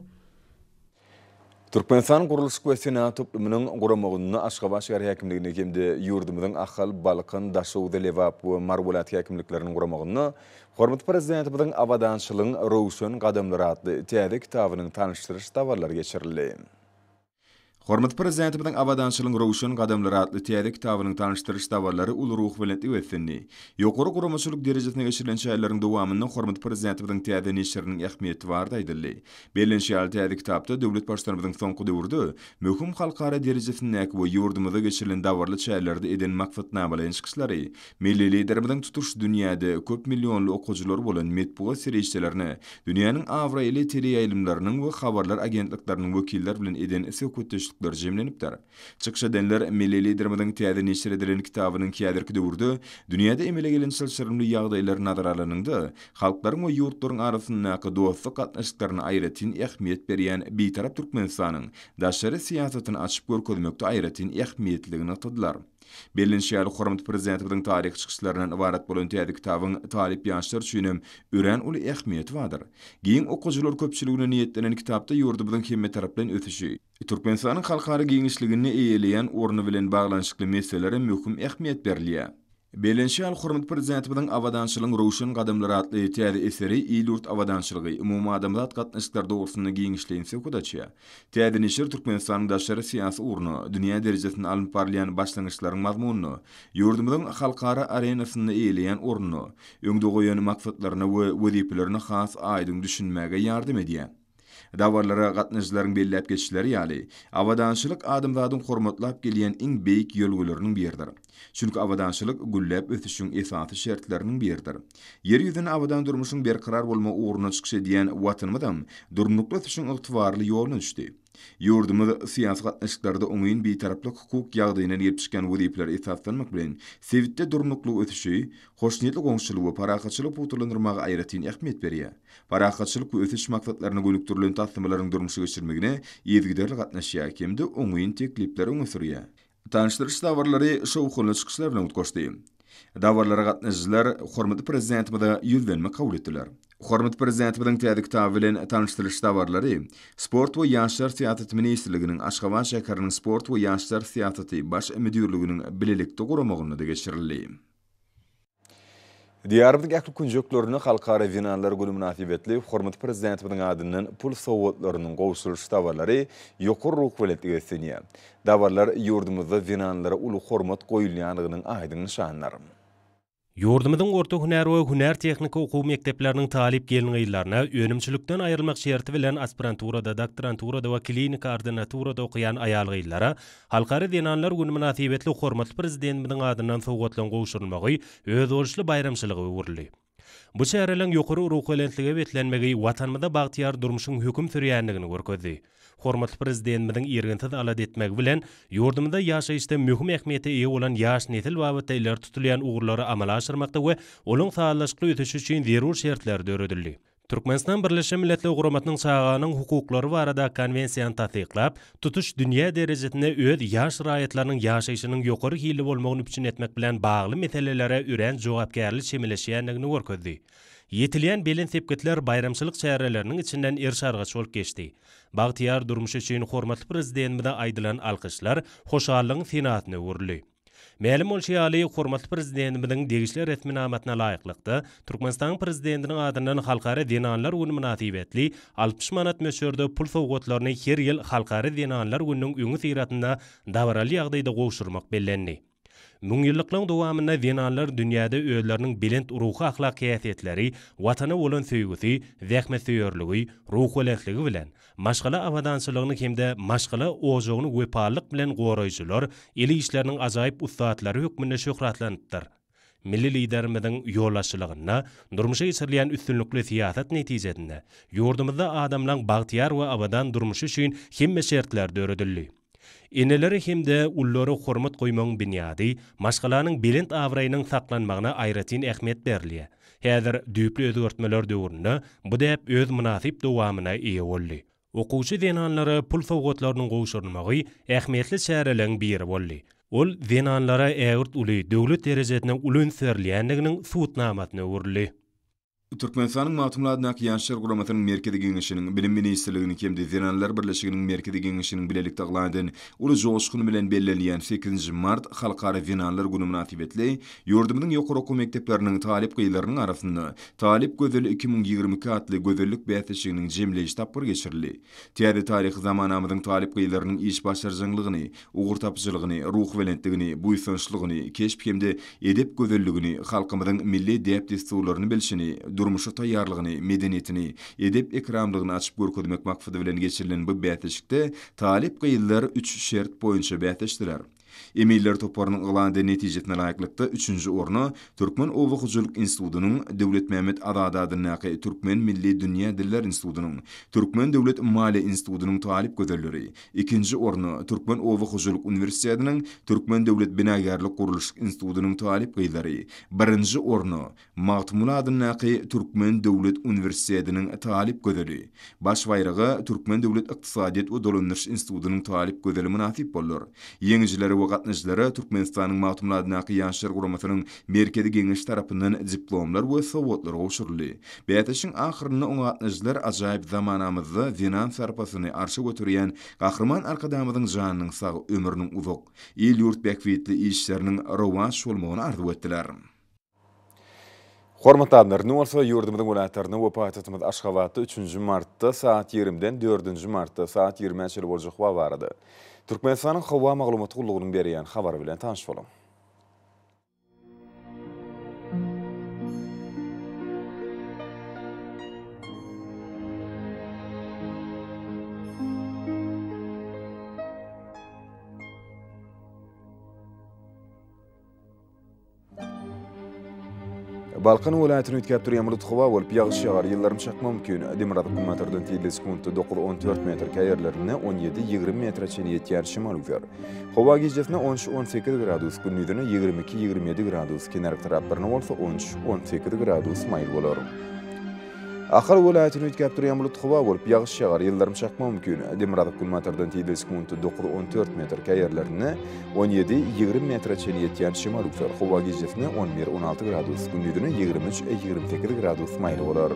A: Türkmenistan Guruluş Güýçleri toplumynyň guramagyny Aşgabat şäher häkimligine hemde ýurdumyzyň Ahal, Balkan, Daşowut, Lewap we Marbulat häkimlikleriniň guramagyny hormat prezidentimiziň awadançylygyň Rowşan gadamlary adly täze kitabynyň tanışdyryş dawarlary geçirildi. Hormat prezidentimiziň awadançylygyň Rowşan gadamlary adly täze kitabynyň tanışdyryş dawarlary ul ruh bilen öwetdi. Ýokary guramaçylyk derejesine geçirilen şäherleriň dowamyny hormat prezidentimiziň täze neşriniň ähmiýeti barda aýdyldy. Belenşýal täze kitapda döwlet başçylarynyň soňky döwürde möhüm halkara derejesindäki we ýurdumyzda geçirilen dawarly şäherlerde eden maksatnamalyň çykyşlary, milli liderimiziň tutuş dünýäde köp millionly okuwçylar bolan medpuat serişçilerini, dünýäniň awra ile teleýaýlymlarynyň we habarlar agentlikleriniň wekilleri bilen eden söhbetleşikler jemlenipdir. Çykyş edenler milli liderimiziň täze neşr edilen kitabynyň kädirki döwürde dünýäde emele gelen şylşyrymly ýagdaýlary nazara alanyňda halklaryň we ýurtlaryň arasyndaky dostluk gatnaşyklaryna aýratyn ähmiýet berýän beýtarap Türkmenistanyň daşary siýasatyny açyp görkezmekde aýratyn ähmiýetligini atdylar. Belenşýal hormat prezidentimiziň taryh çykyşlarynyň ibarat bolan täze kitabyň talip ýaşlar üçin ören uly ähmiýeti bardyr. Giň okuwçylar köpçiligine niýetlenen kitapda ýurdumyzyň hemme tarapdan ötüşi, Türkmenistanyň halkara giňişligini eýeleýän orny bilen baglanşykly meselelere möhüm ähmiýet berilýär. Belenşýal hormat prezidentimiziň awadançylygyň Rowşan gadamlary adly täze eseri ýurt awadançylygy, umumy adamzat gatnaşyklar dogrusyna giňişleýän söhbetçi. Täze neşir Türkmenistanyň daşary siýasy urny, dünýä derejesinde alyp barýan başlangyçlaryň mazmunyny, ýurdumyzyň halkara arenasyny eýeleýän ornuny, öňde goýan maksatlaryny we wezipelerini has aýdyň düşünmäge ýardym edýär. Dawarlara gatnaşylaryň belläp geçişleri ýaly awadançylyk adamzadyň hormatlap gelýän iň beýik ýolgularynyň biridir. Çünki awadançylyk güllep ötüşüň esasy şertleriniň biridir. Yer ýüzüne awadan durmuşyň berqarar bolma uğruna çykyş edýän watanymyzam durnukly ötüşüň ygtybarly ýoluna düşdi. Ýurdumyz syýasy gatnaşyklarda oňyň beýtaraplyk hukuk ýagdaýyna ýetişken wezipler esaslanmak bilen sevitde durnukly ötüşi, hoşnýetli goňşulygy, parahatçylyk puturlandyrmaga aýratyn ähmiýet berýär. Parahatçylyk bu ötüş maksatlaryna gönükdirilen tasdymalaryň durmuşy geçirmegine ýezgiderli gatnaşýar kimde oňyň teklipleri öňe sürýär. Tanıştırış dawarlary şowkuly çykyşlar bilen utgaşdy. Dawarlara gatnaşyjylar hormatly prezidentimize ýüzlenme kabul etdiler. Hormatly prezidentimiziň täze kitaby bilen tanıştırış dawarlary Sport we ýaşlar syýasaty ministrliginiň Aşgabat şäheriniň sport we ýaşlar syýasaty baş müdürliginiň bilelikde guramagyna geçirildi. Diyarbakır ähli kunjuklarını halkara vinanlar günü münasibetli hormatly prezidentimiziň adyndan pul sowgatlarynyň gowşulyş dawarlary ýokary ruh weletlige senýär. Dawarlar ýurdumyzda vinanlara uly hormat goýulýanlygynyň aýdyň nişanlary.
F: Ýurdumyzyň orta hünär we hünär tehnika okuw mekdepleriniň talip gelin ýyllaryna önümçilikden aýrylmak şerti bilen aspiranturada, doktoranturada we klinik ordinaturada okuyan aýal ýyllara halkara dinanlar günü münasibetli hormatly prezidentimiziň adyndan sowgatlan gowşulmagy öz bolşly bayramçylygy uğurly. Bu şäherleň ýokary ruh welentlige betlenmegi watanymyzda bagtyar durmuşyň höküm sürýänligini görkezdi. Hormatly prezidentimiziň ýergensiz alad etmegi bilen ýurdumyzda ýaşaýyşda möhüm ähmiýete eýe bolan ýaş nesil wagtda iler tutulýan ugurlary amala aşyrmakda we olaň sağlaşykly ötüşi üçin zerur şertler döredildi. Türkmenistan Birleşen Milletler Guramatynyň saganyň hukuklary barada konwensiýany tasdiklap, tutuş dünýä derejesinde öz ýaş raýatlarynyň ýaşaýyşynyň ýokary hili bolmagyny üçin etmek bilen bagly meselelere üren jogapkärlik şemeleşýänligini görkezdi. Yetilýän belen sepketler bayramçylyk şäherleriniň içinden erşarga çolup geçdi. Bagtyar durmuşy üçin hormatly prezidentimize aýdylan alkyşlar hoşallygyň senatyna uğurly. Mälim bolşýaly hormatly prezidentimiziň degişler resminamatyna laýyklykda Türkmenistan prezidentiniň adyndan halkara dinanlar günü münasibetli 60 manat möşörde pul sowgatlaryny her ýyl halkara dinanlar gününiň öňü syratynda dawraly ýagdaýda gowşurmak bellenli. Müňýyllyklaryň dowamynda dinanlar dünýäde özleriniň bilent ruhy ahlak käýfiýetleri, watana bolan söýgüsi, zähmet söýerligi, ruh welentligi bilen maşgala awadançylygyny hemde maşgala ojagyny wepalyk bilen goraýjylar eli işleriniň ajaýyp ustatlary hökmünde şöhratlanypdyr. Milli liderimiziň ýollaşylygyna, durmuşa geçirilýän üstünlikli siýasat netijesinde ýurdumyzda adamlaryň bagtyar we awadan durmuşy üçin hemme şertler döredildi. Eneleri hemde ullary hormat goýmagyň binýady, maşgalanyň belent awraýynyň saklanmagyna aýratyn ähmiýet berilýär. Häzir düýpli özgertmeler döwründe bu däp öz münasip dowamyna eýe boldy. Okuwçy denanlary pul sowgatlarynyň gowşurulmagy ähmiýetli şäherleriň biri boldy. Ol denanlara ägirt uly döwlet derejesinde ulun serliýänliginiň suwutnamatyna uğurly. Türkmenistanyň matumladynaky ýaşlar guramatynyň merkezi geňeşiniň bilim ministrliginiň hemde Zenanlar birleşiginiň merkezi geňeşiniň bilelik taglandyň uly joşkuny bilen bellenýän 8 mart halkara Zenanlar güni münasibetli ýurdumynyň ýokary okuw mekdepleriniň talip gyýlarynyň arasynda talip gözeli 2022 adly gözellik bäsişiginiň jemleýiş tapyr geçirildi. Täze taryh zamanamyzyň talip gyýlarynyň iş başarjyňlygyny, ugur tapjylygyny, ruh welentligini, buýsunçlygyny, keşp hemde edep gözelligini, halkymyzyň milli dep desturlaryny bilşini, durmuşy taýýarlygyny, medeniýetini, edep ekramlygyny açyp görkezmek maksady bilen geçirilen bu bätişikde talip gyýylary 3 şert boýunça bätişdiler. Emiller toparynyň ýylandy netijesine laýyklykda 3-nji orny Türkmen Owa Hujuluk Institutunyň Döwlet Mämet Adadadynaky Türkmen Milli Dünýä Diller Institutunyň Türkmen Döwlet Maliýe Institutunyň talip gözelleri, 2-nji orny Türkmen Owa Hujuluk Universitetining Türkmen Döwlet Binagarlyk Guruluş Institutunyň talip gyýlary, 1-nji orny Magtymul adynaky Türkmen Döwlet Universitetiniň talip gözelleri, baş bayragy Türkmen Döwlet Ykdysadyýet we Dolandyryş Institutunyň talip gözeli münasip bollar. Ýeňijileri we gatnaşyklary Türkmenistanyň matumladynaky ýaşlar guramatynyň merkezi geňeş tarapyndan diplomlar we sowgatlar gowşuruldy. Bätişiň ahyrynda oňa gatnaşyklар ajaýyp zamanamyzda zinan sarpasyny arşa götürýän gahrman arkadamyzyň janynyň sag ömrüniň uzak, el ýurt bäkbetli işleriniň rowaş bolmagyny arzu etdiler. Hormatly adamlar, Nuwarsa ýurdumyzyň welaýatlaryna we paýtagtymyz Aşgabatda 3-nji martda saat 20-den 4-nji martda saat 20-nji boljak wagt barady. Türkmenistanyň hawa maglumaty gullugynyň berýän habar bilen tanyş bolam.
A: Balkan vilayetini ütkeptir yamırıt hava olup yağış yağar yıllarım şakma mümkün. Demirad kummatırdan tiyli sekuntu 9-14 metr kayerlerine 17-20 metre çeni yetken şimal ufer. Hava gecesine 13-18 gradus, gündüzüne 22-27 gradus, kenar taraflarına olsa 13-18 gradus mayıl olur. Ahal vilayetini ütkeptir yamırıt hava olup yağış yağar yıllarım şakma mümkün. Demirad kummatırdan tiyli sekuntu 9-14 metr kayerlerine 17-20 metre çeni yetken şimal ufer. Hava gecesine 11-16 gradus, gündüzüne 23-28 gradus mayıl olur.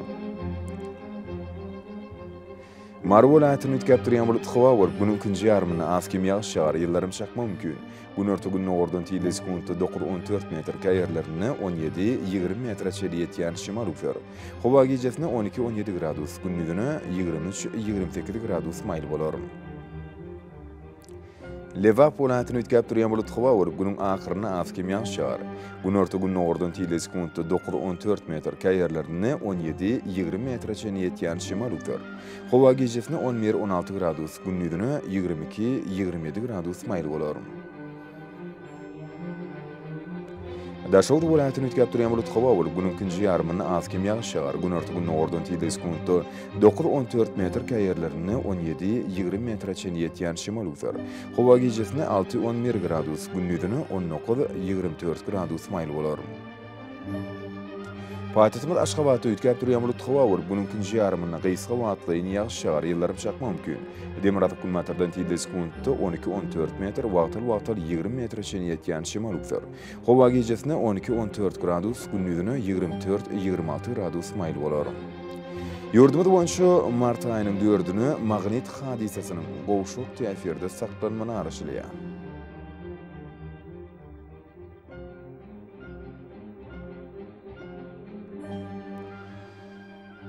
A: Marı vilayetini ütkeptir yamırıt hava olup günün kınci yarımına az kim yağış yağar yıllarım şakma mümkün. Gün örtü günün oradan tiyli sekuntu 9-14 metr kayerlerine 17-20 metre çeni yetken şimal ufer. Hava gecesine 12-17 gradus, gündüzüne 23-28 gradus mayıl olur. Levap vilayetini ütkeptir yamırıt hava olup günün ahırına az kim yağış yağar. Gün örtü günün oradan tiyli sekuntu 9-14 metr kayerlerine 17-20 metre çeni yetken şimal ufer. Hava gecesine 11-16 gradus, gündüzüne 22-27 gradus mayıl olur. Daşoğud vilayetini ütkeptir yamırıt hava olup günün kinci yarımına az kim yağış yağar. Gün örtü günün oradan tiyli sekuntu 9-14 metr kayerlerine 17-20 metre çeni yetken şimal ufer. Hava gecesine 6-11 gradus, gündüzüne 19-24 gradus mayıl olur. Paytahtymyz Aşgabatda ütkepdir yamırıt hava olup günün kinji yarımına gysga wagtlaryň yağış yağar yıllarym şakma mümkün. Demirad kummatyrdan tiyli sekuntu 12-14 metr, wagtal 20 metre çeni yetken şimal ufer. Hava gecesine 12-14 gradus, gündüzüne 24-26 gradus mayıl bolar. Yurdumuz boýunça mart aýynyň 4-üni magnit hadisasynyň gowşuk täsirde saklanmany araşdyrýar.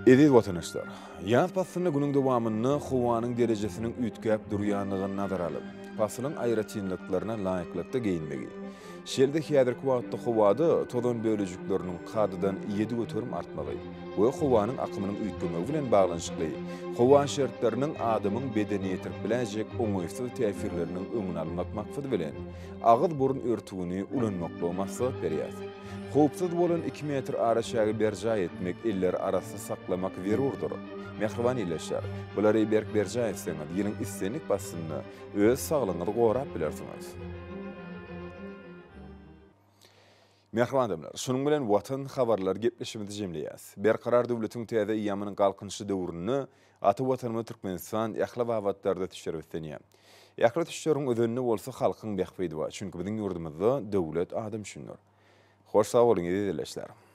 A: Ediz vatandaşlar, yaz pasyny günüň dowamyny howanyň derejesiniň ütkep durýanlygyny nazara alyp, pasynyň aýraçynlyklaryna laýyklykda geyinmegi. Şerde häzirki wagtda howada tozan bölejikleriniň kadydan 7 götürüm artmagy we howanyň akymynyň ütkemegi bilen baglanşykly, howa şertleriniň adamyň bedeni ýetirip bilenjek oňaýsyz täsirleriniň öňüni almak maksady bilen agyz burun örtügini ulanmakly maksat berýär. Howpsuz bolan 2 metr araşagy berja etmek eller arasy saklamak zerurdur. Mehriban ýeşler, bulary berja etseňiz, ýylyň istenik basyny öz saglygyňyzy gorap bilersiňiz. Mehriban adamlar, şunun bilen watan habarlar gepleşimizi jemleýäs. Berkarar döwletiň täze ýamynyň galkynşy döwrüni aty watanymy Türkmenistan ähli wagtlarda tüşerip etdiňär. Ähli tüşeriň özünde bolsa halkyň behbeýdi, çünki biziň ýurdumyzda döwlet adam düşünür. Hoş sağ olun, iyi dinleşler.